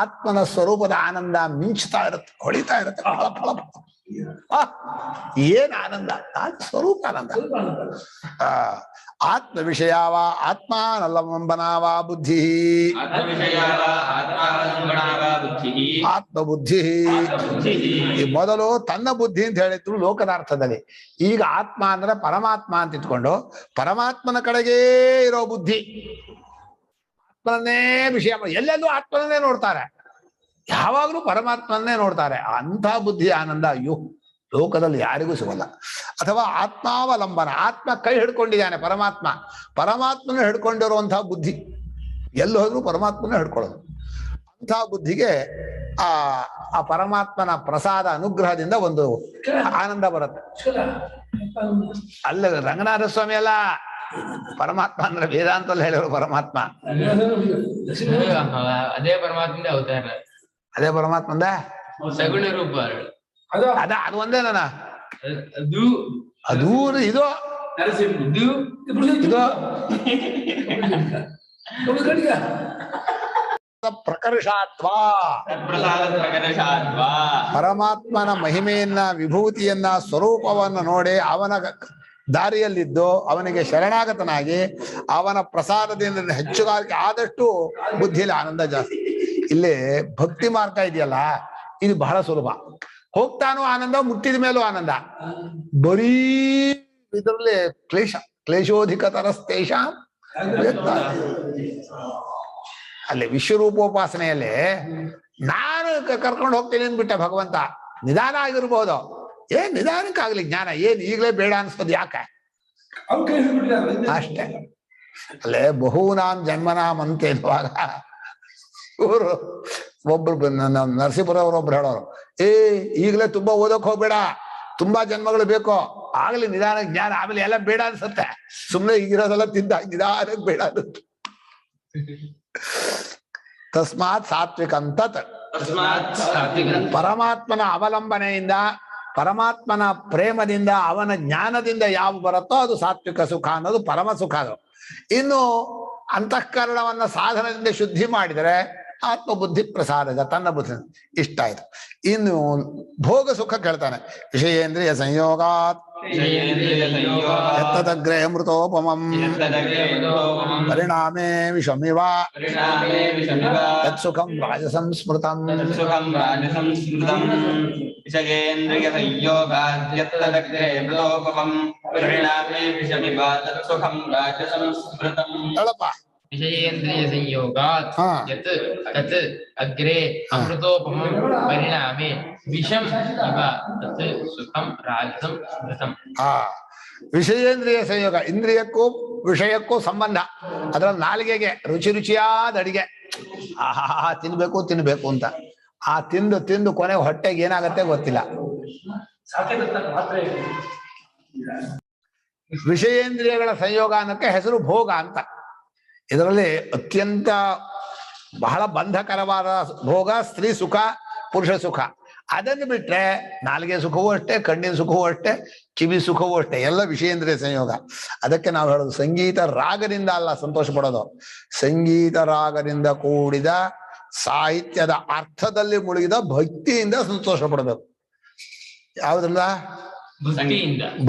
ಆತ್ಮನ ಸ್ವರೂಪದ ಆನಂದ ಮಿಂಚ್ತಾ ಇರುತ್ತೆ, ಹೊಳಿತಾ ಇರುತ್ತೆ. ಫಳ ಫಳ ಏನ್ ಆನಂದ! ಸ್ವರೂಪ ಆನಂದ. ಆತ್ಮ ವಿಷಯವ ಆತ್ಮಾನಲಂಬನಾವ ಬುದ್ಧಿ. ಆತ್ಮಬುದ್ಧಿ ಈ ಮೊದಲು ತನ್ನ ಬುದ್ಧಿ ಅಂತ ಹೇಳಿದ್ರು ಲೋಕದ ಅರ್ಥದಲ್ಲಿ. ಈಗ ಆತ್ಮ ಅಂದ್ರೆ ಪರಮಾತ್ಮ ಅಂತ ಇಟ್ಕೊಂಡು ಪರಮಾತ್ಮನ ಕಡೆಗೇ ಇರೋ ಬುದ್ಧಿ. ಆತ್ಮನನ್ನೇ ವಿಷಯ, ಎಲ್ಲೆಲ್ಲೂ ಆತ್ಮನನ್ನೇ ನೋಡ್ತಾರೆ, ಯಾವಾಗ್ಲೂ ಪರಮಾತ್ಮನ್ನೇ ನೋಡ್ತಾರೆ. ಅಂಥ ಬುದ್ಧಿ ಆನಂದ ಅಯ್ಯೋ ಲೋಕದಲ್ಲಿ ಯಾರಿಗೂ ಸಿಗಲ್ಲ. ಅಥವಾ ಆತ್ಮಾವಲಂಬನ, ಆತ್ಮ ಕೈ ಹಿಡ್ಕೊಂಡಿದ್ದಾನೆ ಪರಮಾತ್ಮ, ಪರಮಾತ್ಮನ ಹಿಡ್ಕೊಂಡಿರುವಂತಹ ಬುದ್ಧಿ. ಎಲ್ಲಿ ಹೋದ್ರೂ ಪರಮಾತ್ಮನ ಹಿಡ್ಕೊಳ್ಳೋದು. ಅಂಥ ಬುದ್ಧಿಗೆ ಆ ಪರಮಾತ್ಮನ ಪ್ರಸಾದ ಅನುಗ್ರಹದಿಂದ ಒಂದು ಆನಂದ ಬರುತ್ತೆ. ಅಲ್ಲ ರಂಗನಾಥ ಸ್ವಾಮಿ ಅಲ್ಲ, ಪರಮಾತ್ಮ ಅಂದ್ರೆ ವೇದಾಂತಲ್ಲಿ ಹೇಳಿದ್ರು ಪರಮಾತ್ಮ. ಅದೇ ಪರಮಾತ್ಮ ಅವತಾರ, ಅದೇ ಪರಮಾತ್ಮಂದ ಸಗುಣ ರೂಪ. ಅದು ಒಂದೇ ನಾನ ಅದು ಅದು ಇದು ಇದು ಪ್ರಕರ್ಷಾತ್ವ ಪರಮಾತ್ಮನ ಮಹಿಮೆಯನ್ನ ವಿಭೂತಿಯನ್ನ ಸ್ವರೂಪವನ್ನು ನೋಡಿ ಅವನ ದಾರಿಯಲ್ಲಿದ್ದು ಅವನಿಗೆ ಶರಣಾಗತನಾಗಿ ಅವನ ಪ್ರಸಾದದಿಂದ ಹೆಚ್ಚುಗಾರಿಕೆ ಆದಷ್ಟು ಬುದ್ಧಿಯಲ್ಲಿ ಆನಂದ ಜಾಸ್ತಿ. ಇಲ್ಲಿ ಭಕ್ತಿ ಮಾರ್ಗ ಇದೆಯಲ್ಲ, ಇದು ಬಹಳ ಸುಲಭ. ಹೋಗ್ತಾನೂ ಆನಂದ, ಮುಟ್ಟಿದ ಮೇಲೂ ಆನಂದ. ಬರೀ ಇದರಲ್ಲಿ ಕ್ಲೇಶೋಧಿಕತರಸ್ತೇಷ ಅಲ್ಲಿ ವಿಶ್ವರೂಪೋಪಾಸನೆಯಲ್ಲಿ ನಾನು ಕರ್ಕೊಂಡು ಹೋಗ್ತೀನಿ ಅಂದ್ಬಿಟ್ಟೆ ಭಗವಂತ. ನಿಧಾನ ಆಗಿರ್ಬೋದು, ನಿಧಾನಕ್ಕಾಗ್ಲಿ ಜ್ಞಾನ, ಈಗಲೇ ಬೇಡ ಅನ್ಸೋದು ಯಾಕೆ? ಅಷ್ಟೇ. ಅಲ್ಲೇ ಬಹೂನಾಂ ಜನ್ಮನಾಮ್ ಅಂತ ಇರುವಾಗ ಇವರು ಒಬ್ರು ನರಸೀಪುರವ್ರೊಬ್ರು ಹೇಳೋರು, ಈಗಲೇ ತುಂಬಾ ಓದಕ್ ಹೋಗ್ಬೇಡ, ತುಂಬಾ ಜನ್ಮಗಳು ಬೇಕು, ಆಗ್ಲಿ ನಿಧಾನ ಜ್ಞಾನ, ಆಮೇಲೆ ಎಲ್ಲ ಬೇಡ ಅನ್ಸುತ್ತೆ. ಸುಮ್ನೆ ಈಗಿರೋದೆಲ್ಲ ತಿಂದ ನಿಧಾನಕ್ಕೆ ಬೇಡ ಅನ್ಸುತ್ತೆ. ತಸ್ಮಾತ್ ಸಾತ್ವಿಕಂತ ಪರಮಾತ್ಮನ ಅವಲಂಬನೆಯಿಂದ, ಪರಮಾತ್ಮನ ಪ್ರೇಮದಿಂದ, ಅವನ ಜ್ಞಾನದಿಂದ ಯಾವ ಬರುತ್ತೋ ಅದು ಸಾತ್ವಿಕ ಸುಖ ಅನ್ನೋದು ಪರಮ ಸುಖ. ಅದು ಇನ್ನು ಅಂತಃಕರಣವನ್ನ ಸಾಧನದಿಂದ ಶುದ್ಧಿ ಮಾಡಿದರೆ ಆತ್ಮಬುದ್ಧಿ ಪ್ರಸಾದ, ತನ್ನ ಬುದ್ಧಿ ಇಷ್ಟ ಆಯ್ತು. ಇನ್ನು ಭೋಗ ಸುಖ ಕೇಳ್ತಾನೆ. ವಿಷಯೇಂದ್ರಿಯ ಸಂಯೋಗಾತ್ ಯತ್ತದಗ್ರೇ ಅಮೃತೋಪಮಂ ಪರಿಣಾಮೇ ವಿಷಮಿವ ಯತ್ಸುಖಂ ರಾಜಸಂ ಸ್ಮೃತಂ. ವಿಷಯೇಂದ್ರಿಯ ಸಂಯೋಗಾತ್ ಯತ್ತದಗ್ರೇ ಅಮೃತೋಪಮಂ ಪರಿಣಾಮೇ ವಿಷಮಿವ ಯತ್ಸುಖಂ ರಾಜಸಂ ಸ್ಮೃತಂ. ಹೇಳಪ್ಪ. ವಿಷಯೇಂದ್ರಿಯ ಸಂಯೋಗಾತ್ ಯತ್ ತತ್ ಅಗ್ರೇ ಅಮೃತೋಪಮಂ ಪರಿಣಾಮೇ ವಿಷಂ ಇವ ತತ್ ಸುಖಂ ರಾಜಸಂ ಸ್ಮೃತಂ. ವಿಷಯೇಂದ್ರಿಯ ಸಂಯೋಗ, ಇಂದ್ರಿಯಕ್ಕೂ ವಿಷಯಕ್ಕೂ ಸಂಬಂಧ. ಅದ್ರಲ್ಲಿ ನಾಲಿಗೆಗೆ ರುಚಿ ರುಚಿಯಾದ ಅಡಿಗೆ, ಆಹಾ ತಿನ್ಬೇಕು ತಿನ್ಬೇಕು ಅಂತ, ಆ ತಿಂದು ತಿಂದು ಕೊನೆಗೆ ಹೊಟ್ಟೆಗೆ ಏನಾಗತ್ತೆ ಗೊತ್ತಿಲ್ಲ. ವಿಷಯೇಂದ್ರಿಯಗಳ ಸಂಯೋಗ ಅನ್ನೋಕ್ಕೆ ಹೆಸರು ಭೋಗ ಅಂತ. ಇದರಲ್ಲಿ ಅತ್ಯಂತ ಬಹಳ ಬಂಧಕರವಾದ ಭೋಗ ಸ್ತ್ರೀ ಸುಖ, ಪುರುಷ ಸುಖ. ಅದನ್ನು ಬಿಟ್ರೆ ನಾಲಿಗೆ ಸುಖವೂ ಅಷ್ಟೇ, ಕಣ್ಣಿನ ಸುಖವೂ ಅಷ್ಟೇ, ಕಿವಿ ಸುಖವೂ ಅಷ್ಟೇ, ಎಲ್ಲ ವಿಷಯೇಂದ್ರಿಯ ಸಂಯೋಗ. ಅದಕ್ಕೆ ನಾವು ಹೇಳೋದು ಸಂಗೀತ ರಾಗದಿಂದ ಅಲ್ಲ ಸಂತೋಷ ಪಡೋದು, ಸಂಗೀತ ರಾಗದಿಂದ ಕೂಡಿದ ಸಾಹಿತ್ಯದ ಅರ್ಥದಲ್ಲಿ ಮುಳುಗಿದ ಭಕ್ತಿಯಿಂದ ಸಂತೋಷ ಪಡಬೇಕು. ಯಾವುದ್ರಿಂದ?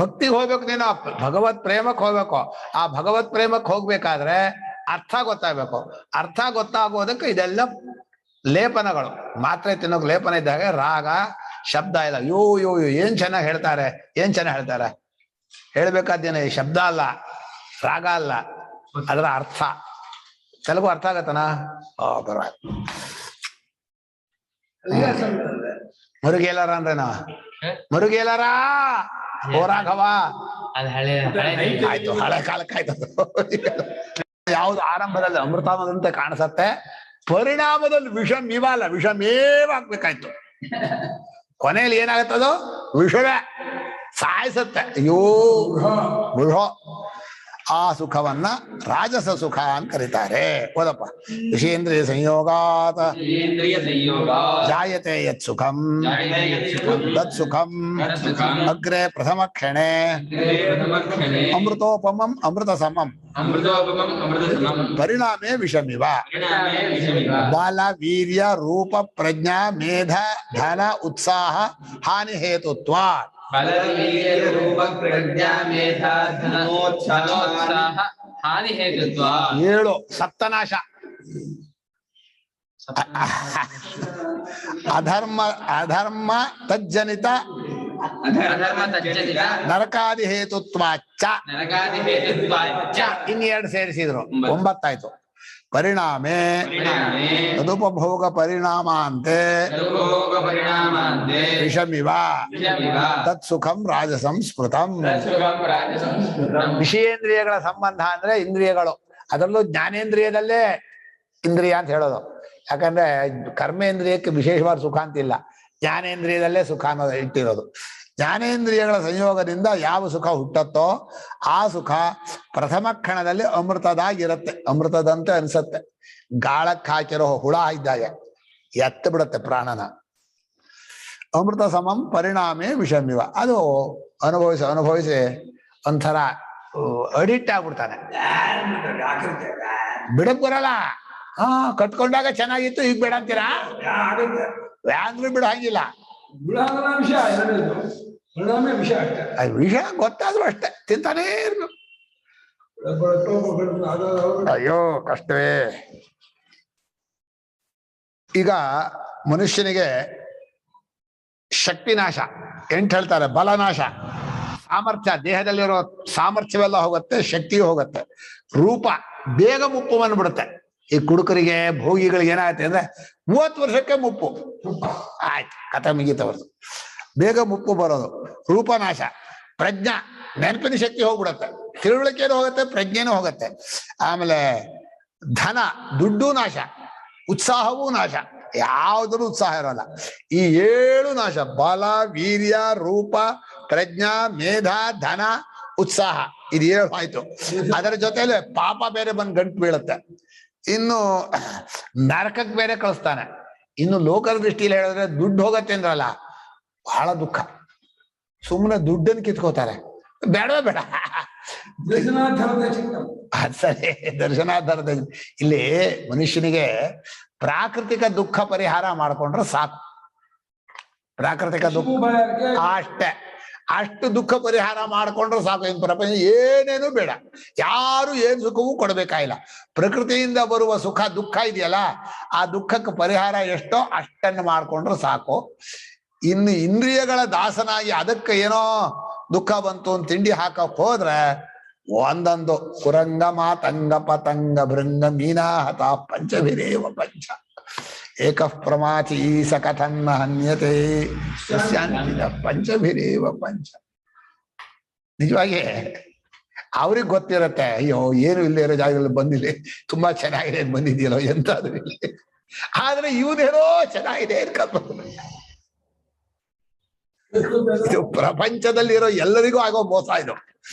ಭಕ್ತಿಗೆ ಹೋಗ್ಬೇಕು. ನೀನು ಭಗವತ್ ಪ್ರೇಮಕ್ಕೆ ಹೋಗ್ಬೇಕು. ಆ ಭಗವತ್ ಪ್ರೇಮಕ್ಕೆ ಹೋಗ್ಬೇಕಾದ್ರೆ ಅರ್ಥ ಗೊತ್ತಾಗ್ಬೇಕು. ಅರ್ಥ ಗೊತ್ತಾಗೋದಕ್ಕೆ ಇದೆಲ್ಲ ಲೇಪನಗಳು. ಮಾತ್ರೆ ತಿನ್ನೋಕ್ ಲೇಪನ ಇದ್ದಾಗ ರಾಗ ಶಬ್ದ ಇಲ್ಲ. ಯೋ ಏನ್ ಚೆನ್ನಾಗಿ ಹೇಳ್ತಾರೆ, ಏನ್ ಚೆನ್ನಾಗಿ ಹೇಳ್ತಾರೆ. ಹೇಳ್ಬೇಕಾದ್ದೇನೆ ಶಬ್ದ ಅಲ್ಲ, ರಾಗ ಅಲ್ಲ, ಅದರ ಅರ್ಥ. ತೆಲುಗು ಅರ್ಥ ಆಗತ್ತನಾ? ಬರ ಮರುಗೇಲಾರ ಅಂದ್ರೇನಾ? ಮರುಗೇಲಾರ ಓ ರಾಘವ. ಆಯ್ತು, ಹಳೆ ಕಾಲಕ್ಕಾಯ್ತು. ಯಾವ್ದು ಆರಂಭದಲ್ಲಿ ಅಮೃತವಾದಂತೆ ಕಾಣಿಸತ್ತೆ, ಪರಿಣಾಮದಲ್ಲಿ ವಿಷಂ ಇವಲ್ಲ, ವಿಷಮೇವ ಆಗ್ಬೇಕಾಯ್ತು. ಕೊನೆಯಲ್ಲಿ ಏನಾಗತ್ತದು? ವಿಷವೇ ಸಾಯಿಸತ್ತೆ. ಅಯ್ಯೋ ವಿಷ. ಆ ಸುಖವನ್ನ ರಾಜಸ ಸುಖ ಅಂತ ಕರೀತಾರೆ. ಓದಪ್ಪ. ವಿಷೇಂದ್ರಿಯ ಸಂಯೋಗಾತ್ ಜಾಯತೆ ಯತ್ ಸುಖಂ ತತ್ ಸುಖಂ ಅಗ್ರೆ ಪ್ರಥಮ ಕ್ಷಣೆ ಅಮೃತೋಪಮಂ ಅಮೃತ ಸಮಂ ಪರಿಣಾಮೇ ವಿಷಮಿವ. ಬಾಲ ವೀರ್ಯ ರೂಪ ಪ್ರಜ್ಞಾ ಮೇಧ ಧನ ಉತ್ಸಾಹ ಹಾನಿ ಹೇತುತ್ವ. ಏಳು ಸಪ್ತನಾಶ. ಅಧರ್ಮ ತಜ್ಜನಿತ ನರಕಾದಿ ಹೇತುತ್ವಾಚ್ಚ. ಇನ್ನೆರಡು ಸೇರಿಸಿದ್ರು, 9 ಆಯ್ತು. ಪರಿಣಾಮೇ ತದುಪಭೋಗ ಪರಿಣಾಮಾಂತೆ ವಿಷಮಿವ ತತ್ ಸುಖಂ ರಾಜಸಂ ಸ್ಮೃತಂ. ವಿಷಯೇಂದ್ರಿಯಗಳ ಸಂಬಂಧ ಅಂದ್ರೆ ಇಂದ್ರಿಯಗಳು. ಅದರಲ್ಲೂ ಜ್ಞಾನೇಂದ್ರಿಯದಲ್ಲೇ ಇಂದ್ರಿಯ ಅಂತ ಹೇಳೋದು. ಯಾಕಂದ್ರೆ ಕರ್ಮೇಂದ್ರಿಯಕ್ಕೆ ವಿಶೇಷವಾದ ಸುಖ ಅಂತಿಲ್ಲ, ಜ್ಞಾನೇಂದ್ರಿಯದಲ್ಲೇ ಸುಖ ಅನ್ನೋದು ಇಟ್ಟಿರೋದು. ಜ್ಞಾನೇಂದ್ರಿಯಗಳ ಸಂಯೋಗದಿಂದ ಯಾವ ಸುಖ ಹುಟ್ಟತ್ತೋ ಆ ಸುಖ ಪ್ರಥಮ ಕ್ಷಣದಲ್ಲಿ ಅಮೃತದಾಗಿರುತ್ತೆ. ಅಮೃತದಂತೆ ಅನ್ಸತ್ತೆ. ಗಾಳಕ್ಕೆ ಹಾಕಿರೋ ಹುಳ ಇದ್ದಾಗ ಎತ್ತ ಬಿಡತ್ತೆ ಪ್ರಾಣನ. ಅಮೃತ ಸಮಂ ಪರಿಣಾಮೇ ವಿಷಮಿವ. ಅದು ಅನುಭವಿಸಿ ಒಂಥರ ಅಡಿಕ್ಟ್ ಆಗ್ಬಿಡ್ತಾನೆ. ಬಿಡಕ್ ಬರಲ್ಲ. ಕಟ್ಕೊಂಡಾಗ ಚೆನ್ನಾಗಿತ್ತು, ಈಗ ಬೇಡ ಅಂತೀರಾ? ಅಂದ್ರೂ ಬಿಡ ಹಂಗಿಲ್ಲ. ವಿಷ ಗೊತ್ತಾದ್ರು ಅಷ್ಟೇ, ತಿಂತಾನೇ ಇರ್ಬೇಕು. ಅಯ್ಯೋ ಕಷ್ಟವೇ. ಈಗ ಮನುಷ್ಯನಿಗೆ ಶಕ್ತಿನಾಶ, ಎಂಟು ಹೇಳ್ತಾರೆ, ಬಲನಾಶ, ಸಾಮರ್ಥ್ಯ, ದೇಹದಲ್ಲಿರೋ ಸಾಮರ್ಥ್ಯವೆಲ್ಲ ಹೋಗುತ್ತೆ, ಶಕ್ತಿಯೂ ಹೋಗುತ್ತೆ. ರೂಪ ಬೇಗ ಮುಪ್ಪು ಬಂದ್ಬಿಡುತ್ತೆ. ಈ ಕುಡುಕರಿಗೆ ಭೋಗಿಗಳಿಗೆ ಏನಾಗುತ್ತೆ ಅಂದ್ರೆ 30 ವರ್ಷಕ್ಕೆ ಮುಪ್ಪು, ಆಯ್ತು ಕಥೆ ಮುಗೀತವ್ರದ್ದು. ಬೇಗ ಮುಪ್ಪು ಬರೋದು. ರೂಪನಾಶ, ಪ್ರಜ್ಞಾ, ನೆನಪಿನ ಶಕ್ತಿ ಹೋಗ್ಬಿಡುತ್ತೆ, ತಿಳುವಳಿಕೆನೂ ಹೋಗುತ್ತೆ, ಪ್ರಜ್ಞೆನೂ ಹೋಗುತ್ತೆ. ಆಮೇಲೆ ಧನ, ದುಡ್ಡು ನಾಶ, ಉತ್ಸಾಹವೂ ನಾಶ, ಯಾವುದರೂ ಉತ್ಸಾಹ ಇರೋಲ್ಲ. ಈ 7 ನಾಶ, ಬಲ, ವೀರ್ಯ, ರೂಪ, ಪ್ರಜ್ಞಾ, ಮೇಧ, ಧನ, ಉತ್ಸಾಹ, ಇದು 7 ಆಯ್ತು. ಅದರ ಜೊತೆಲಿ ಪಾಪ ಬೇರೆ ಬಂದು ಗಂಟು ಬೀಳುತ್ತೆ. ಇನ್ನು ನರಕಕ್ಕೆ ಬೇರೆ ಕಳಿಸ್ತಾನೆ. ಇನ್ನು ಲೋಕದ ದೃಷ್ಟಿಯಲ್ಲಿ ಹೇಳಿದ್ರೆ ದುಡ್ಡು ಹೋಗತ್ತೆ ಅಂದ್ರಲ್ಲ, ಬಹಳ ದುಃಖ. ಸುಮ್ಮನೆ ದುಡ್ಡನ್ನು ಕಿತ್ಕೋತಾರೆ, ಬೇಡವೇ ಬೇಡ. ಸರಿ, ದರ್ಶನಾಧಾರದ. ಇಲ್ಲಿ ಮನುಷ್ಯನಿಗೆ ಪ್ರಾಕೃತಿಕ ದುಃಖ ಪರಿಹಾರ ಮಾಡ್ಕೊಂಡ್ರೆ ಸಾಕು. ಪ್ರಾಕೃತಿಕ ದುಃಖ ಅಷ್ಟೇ, ಅಷ್ಟು ದುಃಖ ಪರಿಹಾರ ಮಾಡ್ಕೊಂಡ್ರೆ ಸಾಕು. ಇನ್ ಪ್ರಪಂಚ ಏನೇನು ಬೇಡ, ಯಾರು ಏನ್ ಸುಖವೂ ಕೊಡ್ಬೇಕಾಗಿಲ್ಲ. ಪ್ರಕೃತಿಯಿಂದ ಬರುವ ಸುಖ ದುಃಖ ಇದೆಯಲ್ಲ, ಆ ದುಃಖಕ್ಕೆ ಪರಿಹಾರ ಎಷ್ಟೋ ಅಷ್ಟನ್ನು ಮಾಡ್ಕೊಂಡ್ರೆ ಸಾಕು. ಇನ್ನು ಇಂದ್ರಿಯಗಳ ದಾಸನಾಗಿ ಅದಕ್ಕೆ ಏನೋ ದುಃಖ ಬಂತು ಅಂತ ತಿಂಡಿ ಹಾಕಕ್ ಹೋದ್ರೆ ಒಂದೊಂದು ಕುರಂಗ ಮಾತಂಗ ಪತಂಗ ಭೃಂಗ ಮೀನಾಹತ ಪಂಚಭಿರೇವ ಪಂಚ ಏಕಃ ಪ್ರಮಾಚಿ ಸ ಕಥನ್ನ ಹನ್ಯತೆ ಪಂಚಭಿರೇವ ಪಂಚ. ನಿಜವಾಗಿ ಅವ್ರಿಗೆ ಗೊತ್ತಿರತ್ತೆ, ಅಯ್ಯೋ ಏನು ಇಲ್ಲೇ ಇರೋ ಜಾಗದಲ್ಲಿ ಬಂದಿಲ್ಲ, ತುಂಬಾ ಚೆನ್ನಾಗಿದೆ ಬಂದಿದೆಯಲ್ಲೋ ಎಂತಾದ್ರೂ ಇಲ್ಲಿ. ಆದ್ರೆ ಇವನೇನೋ ಚೆನ್ನಾಗಿದೆ ಇದು ಪ್ರಪಂಚದಲ್ಲಿರೋ ಎಲ್ಲರಿಗೂ ಆಗೋ ಮೋಸ. ಇದು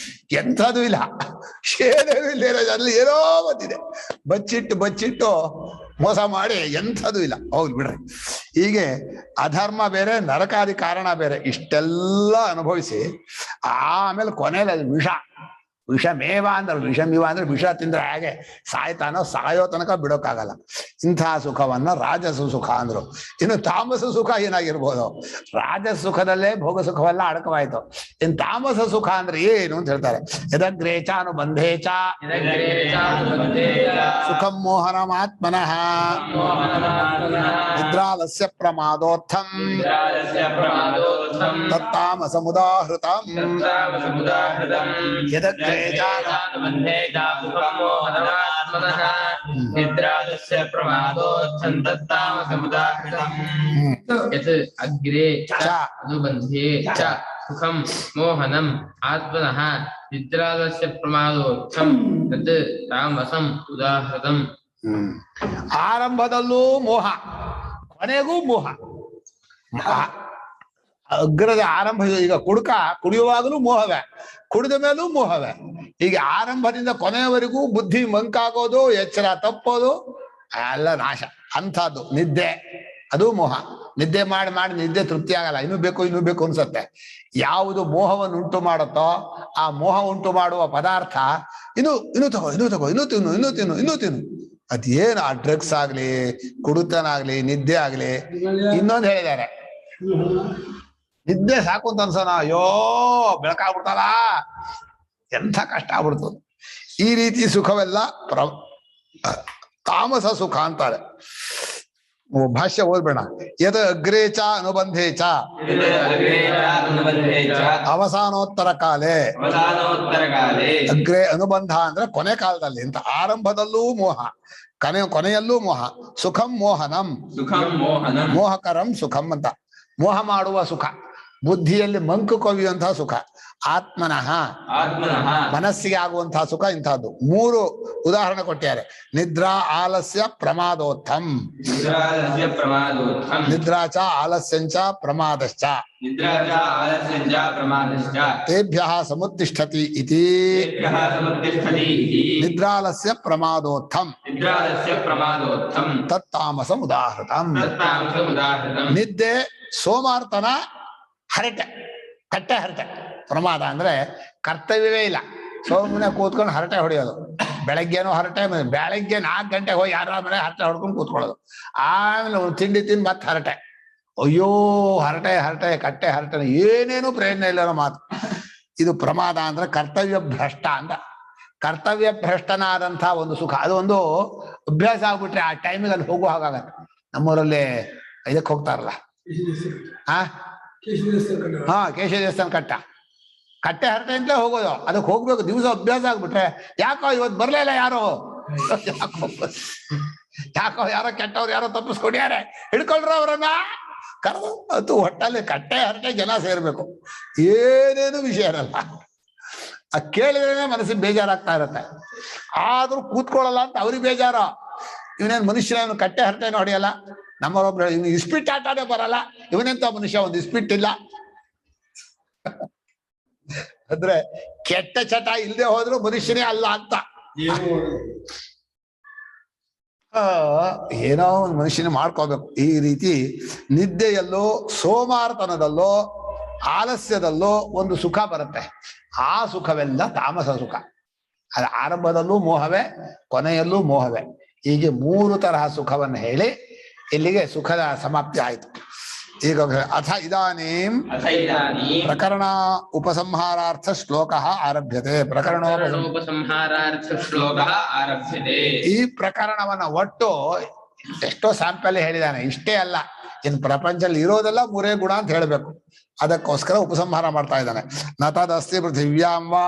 ಎಂಥದ್ದು ಇಲ್ಲ, ಏನೇನು ಇಲ್ಲ ಇರೋ ಜಾಗದಲ್ಲಿ ಏನೋ ಬಂದಿದೆ, ಬಚ್ಚಿಟ್ಟು ಮೋಸ ಮಾಡಿ ಎಂಥದ್ದು ಇಲ್ಲ. ಹೌದು ಬಿಡ್ರಿ. ಹೀಗೆ ಅಧರ್ಮ ಬೇರೆ, ನರಕಾದಿ ಕಾರಣ ಬೇರೆ, ಇಷ್ಟೆಲ್ಲ ಅನುಭವಿಸಿ ಆಮೇಲೆ ಕೊನೆಯಲ್ಲಿ ಅದು ವಿಷಮೇವ ಅಂದ್ರೆ, ವಿಷಮಿವ ಅಂದ್ರೆ ವಿಷ ತಿಂದ್ರೆ ಹೇಗೆ ಸಾಯ್ತಾನೋ, ಸಾಯೋ ತನಕ ಬಿಡೋಕ್ಕಾಗಲ್ಲ. ಇಂತಹ ಸುಖವನ್ನ ರಾಜಸ ಸುಖ ಅಂದ್ರು. ಇನ್ನು ತಾಮಸ ಸುಖ ಏನಾಗಿರ್ಬೋದು? ರಾಜಸ ಸುಖದಲ್ಲೇ ಭೋಗ ಸುಖವೆಲ್ಲ ಅಡಕವಾಯ್ತು. ಇನ್ನು ತಾಮಸ ಸುಖ ಅಂದ್ರೆ ಏನು ಅಂತ ಹೇಳ್ತಾರೆ. ಯದಗ್ರೇಚ ಅನುಬಂಧೇಚ ಸುಖಂ ಮೋಹನಮಾತ್ಮನಃ ನಿದ್ರಾಲಸ್ಯ ಪ್ರಮಾದೋತ್ಥಂ ತತ್ತಾಮಸ ಮುದಾಹೃತಂ ಯದಗ್ರೇಚ ನಿದ್ರಾಲಸ್ಯ ಪ್ರಮಾದೋತ್ಥಂ ತತ್ತಾಮಸಮುದಾಹೃತಂ ಯತ್ ಅಗ್ರೇ ಚ ಅನುಬಂಧೇ ಚ ಸುಖಂ ಮೋಹನಂ ಆತ್ಮನಃ ನಿದ್ರಾಲಸ್ಯ ಪ್ರಮಾದೋತ್ಥಂ ತತ್ ತಾಮಸಂ ಉದಾಹೃತಂ. ಆರಂಭದಲ್ಲೂ ಮೋಹ, ಕೊನೆಗೂ ಮೋಹ. ಅಗ್ರದ ಆರಂಭ. ಈಗ ಕುಡಿಯುವಾಗಲೂ ಮೋಹವೇ, ಕುಡಿದ ಮೇಲೂ ಮೋಹವೇ. ಹೀಗೆ ಆರಂಭದಿಂದ ಕೊನೆಯವರೆಗೂ ಬುದ್ಧಿ ಮಂಕಾಗೋದು, ಎಚ್ಚರ ತಪ್ಪೋದು ಎಲ್ಲ ನಾಶ. ಅಂಥದ್ದು ನಿದ್ದೆ, ಅದು ಮೋಹ. ನಿದ್ದೆ ಮಾಡಿ ನಿದ್ದೆ ತೃಪ್ತಿ ಆಗಲ್ಲ, ಇನ್ನೂ ಬೇಕು ಅನ್ಸತ್ತೆ. ಯಾವುದು ಮೋಹವನ್ನು ಉಂಟು ಮಾಡುತ್ತೋ ಆ ಮೋಹ ಉಂಟು ಮಾಡುವ ಪದಾರ್ಥ ಇನ್ನೂ ತಗೋ, ಇನ್ನೂ ತಿನ್ನು. ಅದೇನು ಆ ಡ್ರಗ್ಸ್ ಆಗ್ಲಿ, ಕುಡುತನ ಆಗ್ಲಿ, ನಿದ್ದೆ ಆಗ್ಲಿ. ಇನ್ನೊಂದು ಹೇಳಿದ್ದಾರೆ, ನಿದ್ದೆ ಸಾಕು ಅಂತ ಅನ್ಸೋಣ, ಅಯ್ಯೋ ಬೆಳಕಾಗ್ಬಿಡ್ತಲ್ಲ, ಎಂಥ ಕಷ್ಟ ಆಗ್ಬಿಡ್ತದೆ. ಈ ರೀತಿ ಸುಖವೆಲ್ಲ ತಾಮಸ ಸುಖ ಅಂತಾರೆ. ಭಾಷ್ಯ ಓದ್ಬೇಡ. ಯದ ಅಗ್ರೇಚ ಅನುಬಂಧೇಚ ಅವಸಾನೋತ್ತರ ಕಾಲೇ. ಅಗ್ರೇ ಅನುಬಂಧ ಅಂದ್ರೆ ಕೊನೆ ಕಾಲದಲ್ಲಿ ಅಂತ. ಆರಂಭದಲ್ಲೂ ಮೋಹ, ಕೊನೆಯಲ್ಲೂ ಮೋಹ. ಸುಖಂ ಮೋಹನಂ, ಮೋಹಕರಂ ಸುಖಂ ಅಂತ. ಮೋಹ ಮಾಡುವ ಸುಖ, ಬುದ್ಧಿಯಲ್ಲಿ ಮಂಕು ಕೊಯ್ಯುವಂತಹ ಸುಖ. ಆತ್ಮನಃ, ಮನಸ್ಸಿಗೆ ಆಗುವಂತಹ ಸುಖ ಇಂತಹದ್ದು. 3 ಉದಾಹರಣೆ ಕೊಟ್ಟಿದ್ದಾರೆ. ನಿದ್ರಾ ಆಲಸ್ಯ ಪ್ರಮಾದೋತ್ಥಂ, ನಿದ್ರಾಚ ಆಲಸ್ಯಂಚ ಪ್ರಮಾದಶ್ಚ ತೇಭ್ಯಃ ಸಮುತ್ತಿಷ್ಠತಿ ಇತಿ ನಿದ್ರಾಲಸ್ಯ ಪ್ರಮಾದೋತ್ಥಂ ನಿದ್ರಾಲಸ್ಯ ಪ್ರಮಾದೋತ್ತಂ ತತ್ತಾಮಸಂ ಉದಾಹೃತಂ. ತತ್ತಾಮಸಂ ಉದಾಹೃತಂ. ನಿದ್ದೆ ಸೋಮಾರ್ತನ ಹರಟೆ, ಕಟ್ಟೆ ಹರಟೆ. ಪ್ರಮಾದ ಅಂದ್ರೆ ಕರ್ತವ್ಯವೇ ಇಲ್ಲ, ಸುಮ್ಮನೆ ಕೂತ್ಕೊಂಡು ಹರಟೆ ಹೊಡೆಯೋದು. ಬೆಳಗ್ಗೆನೂ ಹರಟೆ, ಬೆಳಗ್ಗೆ 4 ಗಂಟೆಗೆ ಹೋಗಿ ಯಾರ ಮನೆ ಹರಟೆ ಹೊಡ್ಕೊಂಡು ಕೂತ್ಕೊಳ್ಳೋದು. ಆಮೇಲೆ ತಿಂಡಿ ತಿಂದು ಮತ್ತೆ ಹರಟೆ. ಅಯ್ಯೋ ಹರಟೆ ಹರಟೆ ಕಟ್ಟೆ ಹರಟೆ, ಏನೇನು ಪ್ರಯೋಜನ ಇಲ್ಲರೋ ಮಾತು. ಇದು ಪ್ರಮಾದ ಅಂದ್ರೆ ಕರ್ತವ್ಯ ಭ್ರಷ್ಟ ಅಂತ. ಕರ್ತವ್ಯ ಭ್ರಷ್ಟನಾದಂಥ ಒಂದು ಸುಖ, ಅದು ಒಂದು ಅಭ್ಯಾಸ ಆಗ್ಬಿಟ್ರೆ ಆ ಟೈಮಿಗೆ ಅಲ್ಲಿ ಹೋಗೋ ಹಾಗಾಗತ್ತೆ. ನಮ್ಮೂರಲ್ಲಿ ಇದಕ್ಕೆ ಹೋಗ್ತಾರಲ್ಲ, ಕೇಶವ ದೇವಸ್ಥಾನ ಕಟ್ಟೆ ಹರಟೆ ಅಂತಲೇ ಹೋಗೋದು. ಅದಕ್ಕೆ ಹೋಗ್ಬೇಕು, ದಿವಸ ಅಭ್ಯಾಸ ಆಗ್ಬಿಟ್ರೆ ಯಾಕೋ ಇವತ್ತು ಬರ್ಲೇ ಇಲ್ಲ ಯಾರೋ, ಯಾಕೋ ಯಾರೋ ಕೆಟ್ಟವ್ರು ಯಾರೋ ತಪ್ಪಿಸ್ಕೊಡ್ಯಾರೆ, ಹಿಡ್ಕೊಳ್ರ ಅವ್ರನ್ನ ಕರೆದು ಅದು ಹೊಟ್ಟಲ್ಲಿ ಕಟ್ಟೆ ಹರಟೆ ಜನ ಸೇರ್ಬೇಕು. ಏನೇನು ವಿಷಯ ಇರಲ್ಲ, ಅದು ಕೇಳಿದ್ರೇನೆ ಮನಸ್ಸಿಗೆ ಬೇಜಾರಾಗ್ತಾ ಇರತ್ತೆ. ಆದ್ರೂ ಕೂತ್ಕೊಳ್ಳಲ್ಲ ಅಂತ ಅವ್ರಿಗೆ ಬೇಜಾರು. ಇವನೇನು ಮನುಷ್ಯನ ಕಟ್ಟೆ ಹರಟೆನ ಹೊಡೆಯಲ್ಲ. ನಮ್ಮರೊಬ್ರು ಇವನು ಇಸ್ಪಿಟ್ ಆಟನೇ ಬರಲ್ಲ, ಇವನೆಂತ ಮನುಷ್ಯ ಒಂದು ಇಸ್ಪಿಟ್ ಇಲ್ಲ ಅಂದ್ರೆ ಕೆಟ್ಟ ಚಟ ಇಲ್ಲದೆ ಹೋದ್ರು ಮನುಷ್ಯನೇ ಅಲ್ಲ ಅಂತ. ಏನೋ ಒಂದು ಮನುಷ್ಯನೇ ಮಾಡ್ಕೋಬೇಕು. ಈ ರೀತಿ ನಿದ್ದೆಯಲ್ಲೋ ಸೋಮಾರ್ತನದಲ್ಲೋ ಆಲಸ್ಯದಲ್ಲೋ ಒಂದು ಸುಖ ಬರುತ್ತೆ. ಆ ಸುಖವೆಲ್ಲ ತಾಮಸ ಸುಖ. ಅದು ಆರಂಭದಲ್ಲೂ ಮೋಹವೇ, ಕೊನೆಯಲ್ಲೂ ಮೋಹವೇ. ಹೀಗೆ 3 ತರಹ ಸುಖವನ್ನು ಹೇಳಿ ಇಲ್ಲಿಗೆ ಸುಖದ ಸಮಾಪ್ತಿ ಆಯಿತು. ಈಗ ಅಥ ಇದಾನೀಂ ಪ್ರಕರಣ ಉಪಸಂಹಾರಾರ್ಥ ಶ್ಲೋಕ ಆರಭ್ಯತೆ. ಪ್ರಕರಣೋಪಸಂಹಾರಾರ್ಥ ಶ್ಲೋಕ ಆರಭ್ಯತೆ. ಈ ಪ್ರಕರಣವನ್ನ ಒಟ್ಟು ಎಷ್ಟೋ ಸ್ಯಾಂಪಲ್ ಹೇಳಿದಾನೆ. ಇಷ್ಟೇ ಅಲ್ಲ, ಇನ್ ಪ್ರಪಂಚದಲ್ಲಿ ಇರೋದೆಲ್ಲ 3 ಗುಣ ಅಂತ ಹೇಳ್ಬೇಕು. ಅದಕ್ಕೋಸ್ಕರ ಉಪಸಂಹಾರ ಮಾಡ್ತಾ ಇದ್ದಾನೆ. ನ ತದಸ್ತಿ ಪೃಥಿವ್ಯಾಂ ವಾ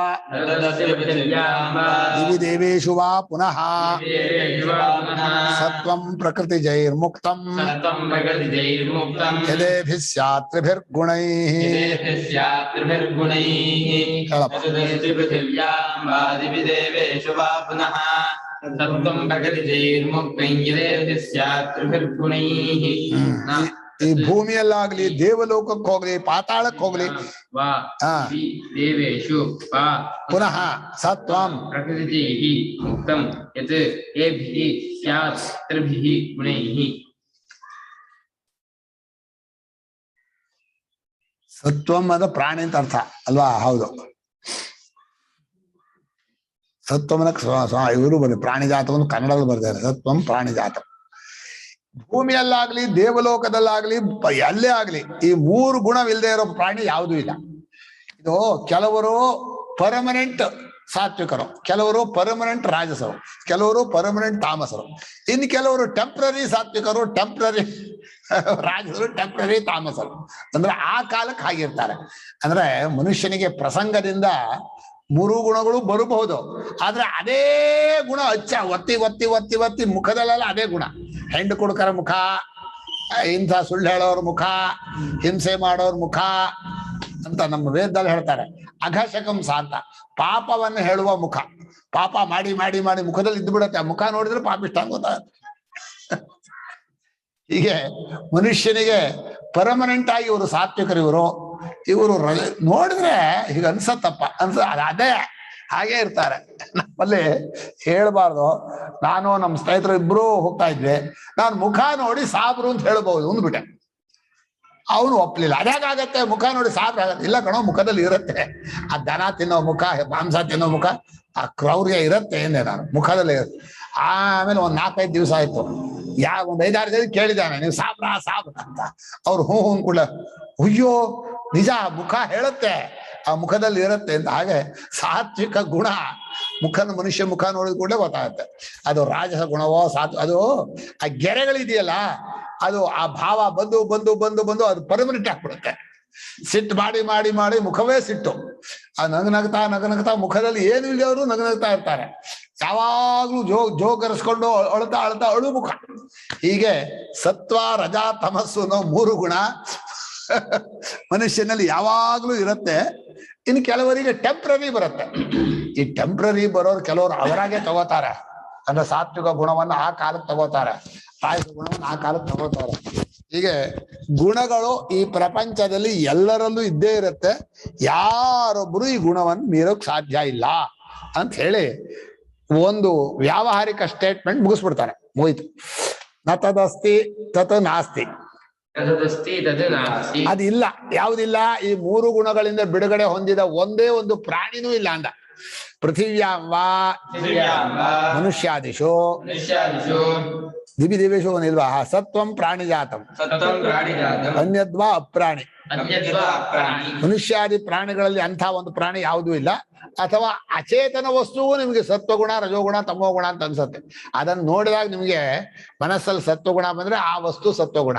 ದಿವಿ ದೇವೇಶು ವಾ ಪುನಃ ಸತ್ವಂ ಪ್ರಕೃತಿ ಜೈರ್ಮುಕ್ತಂ ಯದೇಭಿಃ ಸ್ಯಾತ್ ತ್ರಿಭಿರ್ಗುಣೈಃ. ಈ ಭೂಮಿಯಲ್ಲಾಗ್ಲಿ, ದೇವಲೋಕಕ್ಕೆ ಹೋಗ್ಲಿ, ಪಾತಾಳಕ್ಕೆ ಹೋಗ್ಲಿ, ಪುನಃ ಸತ್ವಂ ಪ್ರಕೃತಿ ಮುಕ್ತಂ ಯತ್ ಏಭಿಃ ಸ್ಯಾತ್ ತ್ರಿಭಿಃ ಗುಣೈಃ. ಸತ್ವಂ ಅಂದ್ರೆ ಪ್ರಾಣಿ ಅಂತ ಅರ್ಥ ಅಲ್ವಾ? ಹೌದು. ಸತ್ವಮನ ಇವರು ಬರೀ ಪ್ರಾಣಿಜಾತವನ್ನು ಕನ್ನಡದಲ್ಲಿ ಬರ್ತಾರೆ. ಸತ್ವಂ ಪ್ರಾಣಿಜಾತ. ಭೂಮಿಯಲ್ಲಾಗ್ಲಿ, ದೇವಲೋಕದಲ್ಲಾಗ್ಲಿ, ಎಲ್ಲೇ ಆಗ್ಲಿ ಈ 3 ಗುಣವಿಲ್ಲದೆ ಇರೋ ಪ್ರಾಣಿ ಯಾವುದೂ ಇಲ್ಲ. ಇದು ಕೆಲವರು ಪರ್ಮನೆಂಟ್ ಸಾತ್ವಿಕರು, ಕೆಲವರು ಪರ್ಮನೆಂಟ್ ರಾಜಸರು, ಕೆಲವರು ಪರ್ಮನೆಂಟ್ ತಾಮಸರು, ಇನ್ನು ಕೆಲವರು ಟೆಂಪ್ರರಿ ಸಾತ್ವಿಕರು, ಟೆಂಪ್ರರಿ ರಾಜಸರು, ಟೆಂಪ್ರರಿ ತಾಮಸರು. ಅಂದ್ರೆ ಆ ಕಾಲಕ್ಕೆ ಹಾಗಿರ್ತಾರೆ. ಅಂದ್ರೆ ಮನುಷ್ಯನಿಗೆ ಪ್ರಸಂಗದಿಂದ 3 ಗುಣಗಳು ಬರಬಹುದು, ಆದ್ರೆ ಅದೇ ಗುಣ ಒತ್ತಿ ಒತ್ತಿ ಒತ್ತಿ ಒತ್ತಿ ಮುಖದಲ್ಲೆಲ್ಲ ಅದೇ ಗುಣ. ಹೆಂಡು ಕುಡುಕರ ಮುಖ, ಇಂಥ ಸುಳ್ಳು ಹೇಳೋರ ಮುಖ, ಹಿಂಸೆ ಮಾಡೋರ್ ಮುಖ ಅಂತ ನಮ್ಮ ವೇದದಲ್ಲಿ ಹೇಳ್ತಾರೆ. ಅಘಶಕಂಸ ಅಂತ ಪಾಪವನ್ನು ಹೇಳುವ ಮುಖ. ಪಾಪ ಮಾಡಿ ಮಾಡಿ ಮಾಡಿ ಮುಖದಲ್ಲಿ ಇದ್ದು ಬಿಡತ್ತೆ. ಆ ಮುಖ ನೋಡಿದ್ರೆ ಪಾಪಿಷ್ಟ ಅಂತ ಗೊತ್ತಾಗುತ್ತೆ. ಹೀಗೆ ಮನುಷ್ಯನಿಗೆ ಪರ್ಮನೆಂಟ್ ಆಗಿ ಇವರು ಸಾತ್ವಿಕರು, ಇವರು ನೋಡಿದ್ರೆ ಹೀಗೆ ಅನ್ಸತ್ತಪ್ಪ ಅದೇ ಹಾಗೆ ಇರ್ತಾರೆ. ನಮ್ಮಲ್ಲಿ ಹೇಳ್ಬಾರ್ದು. ನಾನು ನಮ್ಮ ಸ್ನೇಹಿತರು ಇಬ್ರು ಹೋಗ್ತಾ ಇದ್ವಿ, ನಾನು ಮುಖ ನೋಡಿ ಸಾಬ್ರು ಅಂತ ಹೇಳ್ಬಹುದು ಅಂದ್ಬಿಟ್ಟೆ. ಅವನು ಒಪ್ಲಿಲ್ಲ. ಅದ್ಯಾಗತ್ತೆ ಮುಖ ನೋಡಿ ಸಾಬ್ರು ಆಗತ್ತೆ? ಇಲ್ಲ ಕಣೋ, ಮುಖದಲ್ಲಿ ಇರುತ್ತೆ. ಆ ದನ ತಿನ್ನೋ ಮುಖ, ಮಾಂಸ ತಿನ್ನೋ ಮುಖ, ಆ ಕ್ರೌರ್ಯ ಇರುತ್ತೆ ಎಂದೆ ನಾನು, ಮುಖದಲ್ಲೇ ಇರುತ್ತೆ. ಆಮೇಲೆ 4-5 ದಿವಸ ಆಯ್ತು, ಒಂದು 5-6 ಜನ ಕೇಳಿದ್ದಾನೆ, ನೀವು ಸಾಬ್ರ ಅಂತ. ಅವ್ರು ಹೂ ಕೂಡ ಅಯ್ಯೋ ನಿಜ, ಮುಖ ಹೇಳುತ್ತೆ, ಆ ಮುಖದಲ್ಲಿ ಇರುತ್ತೆ ಅಂತ. ಹಾಗೆ ಸಾತ್ವಿಕ ಗುಣ ಮನುಷ್ಯ ಮುಖ ನೋಡಿದ ಕೂಡಲೇ ಗೊತ್ತಾಗುತ್ತೆ ಅದು ರಾಜಸ ಗುಣವೋ ಅದು ಆ ಗೆರೆಗಳಿದೆಯಲ್ಲ, ಅದು ಆ ಭಾವ ಬಂದು ಬಂದು ಬಂದು ಬಂದು ಅದು ಪರ್ಮನೆಂಟ್ ಆಗ್ಬಿಡುತ್ತೆ. ಸಿಟ್ಟು ಮಾಡಿ ಮಾಡಿ ಮಾಡಿ ಮುಖವೇ ಸಿಟ್ಟು. ಆ ನಗನಗ್ತಾ ಮುಖದಲ್ಲಿ ಏನು ಇಲ್ಲವರು ನಗನಗ್ತಾ ಇರ್ತಾರೆ. ಯಾವಾಗ್ಲೂ ಜೋಗರಿಸ್ಕೊಂಡು ಅಳ್ತಾ ಅಳು ಮುಖ. ಹೀಗೆ ಸತ್ವ ರಜಾ ತಮಸ್ಸು ಅನ್ನೋ 3 ಗುಣ ಮನುಷ್ಯನಲ್ಲಿ ಯಾವಾಗ್ಲೂ ಇರುತ್ತೆ. ಇನ್ನು ಕೆಲವರಿಗೆ ಟೆಂಪ್ರರಿ ಬರುತ್ತೆ. ಈ ಟೆಂಪ್ರರಿ ಬರೋರು ಕೆಲವರು ಅವರಾಗೆ ತಗೋತಾರೆ. ಅಂದ್ರೆ ಸಾತ್ವಿಕ ಗುಣವನ್ನ ಆ ಕಾಲಕ್ಕೆ ತಗೋತಾರೆ, ರಾಜಸ ಗುಣವನ್ನ ಆ ಕಾಲಕ್ಕೆ ತಗೋತಾರೆ. ಹೀಗೆ ಗುಣಗಳು ಈ ಪ್ರಪಂಚದಲ್ಲಿ ಎಲ್ಲರಲ್ಲೂ ಇದ್ದೇ ಇರುತ್ತೆ. ಯಾರೊಬ್ರು ಈ ಗುಣವನ್ನು ಮೀರೋಕ್ ಸಾಧ್ಯ ಇಲ್ಲ ಅಂತ ಹೇಳಿ ಒಂದು ವ್ಯಾವಹಾರಿಕ ಸ್ಟೇಟ್ಮೆಂಟ್ ಮುಗಿಸ್ಬಿಡ್ತಾರೆ, ಮುಗಿತು. ನ ತದಸ್ತಿ ತತ್ ನಾಸ್ತಿ, ತದಸ್ತಿ ತದ್ ನಾಸ್ತಿ. ಅದಿಲ್ಲ, ಯಾವುದಿಲ್ಲ. ಈ ಮೂರು ಗುಣಗಳಿಂದ ಬಿಡುಗಡೆ ಹೊಂದಿದ ಒಂದೇ ಒಂದು ಪ್ರಾಣಿನೂ ಇಲ್ಲ ಅಂದ. ಪೃಥಿವ್ಯಾಂ ವಾ ಮನುಷ್ಯಾದಿಶು ದಿವಿ ದಿವೇಶು ಅನಿಲ್ವಾ ಸತ್ವಂ ಪ್ರಾಣಿಜಾತಂ ಅನ್ಯದ್ವಾ ಅಪ್ರಾಣಿ. ಮನುಷ್ಯಾದಿ ಪ್ರಾಣಿಗಳಲ್ಲಿ ಅಂಥ ಒಂದು ಪ್ರಾಣಿ ಯಾವುದೂ ಇಲ್ಲ. ಅಥವಾ ಅಚೇತನ ವಸ್ತುವು ನಿಮಗೆ ಸತ್ವಗುಣ ರಜೋಗುಣ ತಮೋಗುಣ ಅಂತ ಅನ್ಸುತ್ತೆ. ಅದನ್ನ ನೋಡಿದಾಗ ನಿಮಗೆ ಮನಸ್ಸಲ್ಲಿ ಸತ್ವಗುಣ ಬಂದ್ರೆ ಆ ವಸ್ತು ಸತ್ವಗುಣ,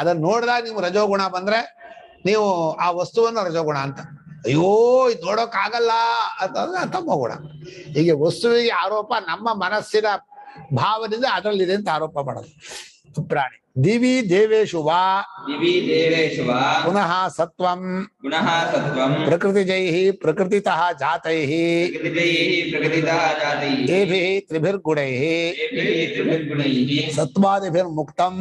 ಅದನ್ನ ನೋಡಿದಾಗ ನಿಮ್ಗೆ ರಜೋಗುಣ ಬಂದ್ರೆ ನೀವು ಆ ವಸ್ತುವನ್ನು ರಜೋಗುಣ ಅಂತ. ಅಯ್ಯೋ ಇದು ನೋಡೋಕ್ಕಾಗಲ್ಲ ಅಂತಂದ್ರೆ ತಮೋಗುಣ. ಹೀಗೆ ವಸ್ತುವಿಗೆ ಆರೋಪ ನಮ್ಮ ಮನಸ್ಸಿನ ಭಾವದಿಂದ ಅದರಲ್ಲಿದೆ ಅಂತ ಆರೋಪ ಮಾಡೋದು ಪ್ರಾಣಿ. ದಿವಿ ದೇವೇಶು ವಾ ಪುನಃ ಸತ್ವಂ ಪ್ರಕೃತಿಜೈಃ ಪ್ರಕೃತಿತಃ ಜಾತೈಃ ತೇಭಿಃ ತ್ರಿಭಿರ್ಗುಣೈಃ ಸತ್ವಾದಿಭಿರ್ಮುಕ್ತಂ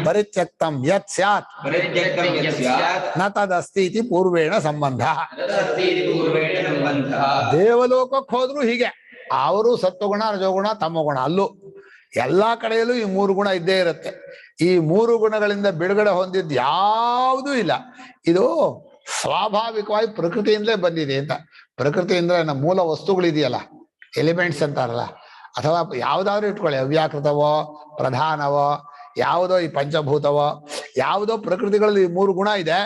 ಪರಿತ್ಯಕ್ತಂ ಯತ್ ಸ್ಯಾತ್ ನ ತದಸ್ತಿ ಇತಿ ಪೂರ್ವೇಣ ಸಂಬಂಧ. ದೇವಲೋಕಕ್ಕೆ ಹೋದ್ರು ಹೀಗೆ, ಅವರು ಸತ್ವಗುಣ ರಜೋಗುಣ ತಮೋಗುಣ, ಅಲ್ಲೂ ಎಲ್ಲಾ ಕಡೆಯಲ್ಲೂ ಈ ಮೂರು ಗುಣ ಇದ್ದೇ ಇರುತ್ತೆ. ಈ ಮೂರು ಗುಣಗಳಿಂದ ಬಿಡುಗಡೆ ಹೊಂದಿದ್ದು ಯಾವುದೂ ಇಲ್ಲ. ಇದು ಸ್ವಾಭಾವಿಕವಾಗಿ ಪ್ರಕೃತಿಯಿಂದಲೇ ಬಂದಿದೆ ಅಂತ. ಪ್ರಕೃತಿಯಿಂದ ನಮ್ಮ ಮೂಲ ವಸ್ತುಗಳಿದೆಯಲ್ಲ, ಎಲಿಮೆಂಟ್ಸ್ ಅಂತಾರಲ್ಲ, ಅಥವಾ ಯಾವ್ದಾದ್ರು ಇಟ್ಕೊಳ್ಳಿ, ಅವ್ಯಾಕೃತವೋ ಪ್ರಧಾನವೋ ಯಾವುದೋ ಈ ಪಂಚಭೂತವೋ ಯಾವುದೋ ಪ್ರಕೃತಿಗಳಲ್ಲಿ ಈ ಮೂರು ಗುಣ ಇದೆ,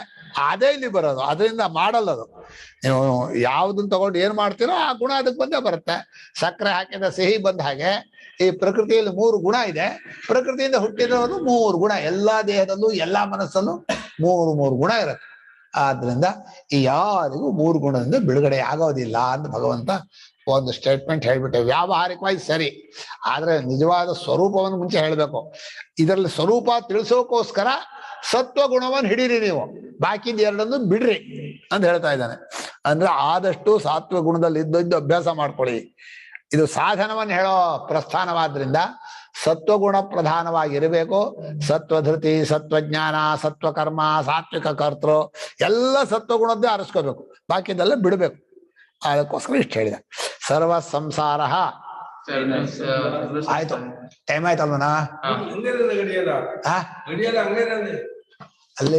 ಅದೇ ಇಲ್ಲಿ ಬರೋದು. ಅದರಿಂದ ಮಾಡಲ್ಲದು. ನೀವು ಯಾವ್ದನ್ನ ತಗೊಂಡು ಏನ್ ಮಾಡ್ತೀರೋ ಆ ಗುಣ ಅದಕ್ಕೆ ಬಂದೇ ಬರುತ್ತೆ. ಸಕ್ಕರೆ ಹಾಕಿದ ಸಿಹಿ ಬಂದ ಹಾಗೆ ಈ ಪ್ರಕೃತಿಯಲ್ಲಿ ಮೂರು ಗುಣ ಇದೆ. ಪ್ರಕೃತಿಯಿಂದ ಹುಟ್ಟಿರೋದು ಮೂರು ಗುಣ, ಎಲ್ಲಾ ದೇಹದಲ್ಲೂ ಎಲ್ಲಾ ಮನಸ್ಸಲ್ಲೂ ಮೂರು ಗುಣ ಇರುತ್ತೆ. ಆದ್ರಿಂದ ಈ ಯಾರಿಗೂ ಮೂರು ಗುಣದಿಂದ ಬಿಡುಗಡೆ ಆಗೋದಿಲ್ಲ ಅಂತ ಭಗವಂತ ಒಂದು ಸ್ಟೇಟ್ಮೆಂಟ್ ಹೇಳ್ಬಿಟ್ಟೆ. ವ್ಯಾವಹಾರಿಕವಾಗಿ ಸರಿ, ಆದ್ರೆ ನಿಜವಾದ ಸ್ವರೂಪವನ್ನು ಮುಂಚೆ ಹೇಳ್ಬೇಕು. ಇದರಲ್ಲಿ ಸ್ವರೂಪ ತಿಳಿಸೋಕೋಸ್ಕರ ಸತ್ವ ಗುಣವನ್ನು ಹಿಡೀರಿ, ನೀವು ಬಾಕಿದ ಎರಡನ್ನು ಬಿಡ್ರಿ ಅಂತ ಹೇಳ್ತಾ ಇದ್ದಾನೆ. ಅಂದ್ರೆ ಆದಷ್ಟು ಸಾತ್ವ ಗುಣದಲ್ಲಿ ಇದ್ದು ಅಭ್ಯಾಸ ಮಾಡ್ಕೊಳ್ಳಿ. ಇದು ಸಾಧನವನ್ನು ಹೇಳೋ ಪ್ರಸ್ಥಾನವಾದ್ರಿಂದ ಸತ್ವಗುಣ ಪ್ರಧಾನವಾಗಿರಬೇಕು. ಸತ್ವಧೃತಿ, ಸತ್ವಜ್ಞಾನ, ಸತ್ವಕರ್ಮ, ಸಾತ್ವಿಕ ಕರ್ತೃ ಎಲ್ಲ ಸತ್ವಗುಣದ್ದೇ ಆರಿಸ್ಕೋಬೇಕು, ಬಾಕಿದೆಲ್ಲ ಬಿಡಬೇಕು. ಅದಕ್ಕೋಸ್ಕರ ಇಷ್ಟು ಹೇಳಿದ. ಸರ್ವ ಸಂಸಾರ ಆಯ್ತು. ಟೈಮ್ ಆಯ್ತಲ್ವನಾ?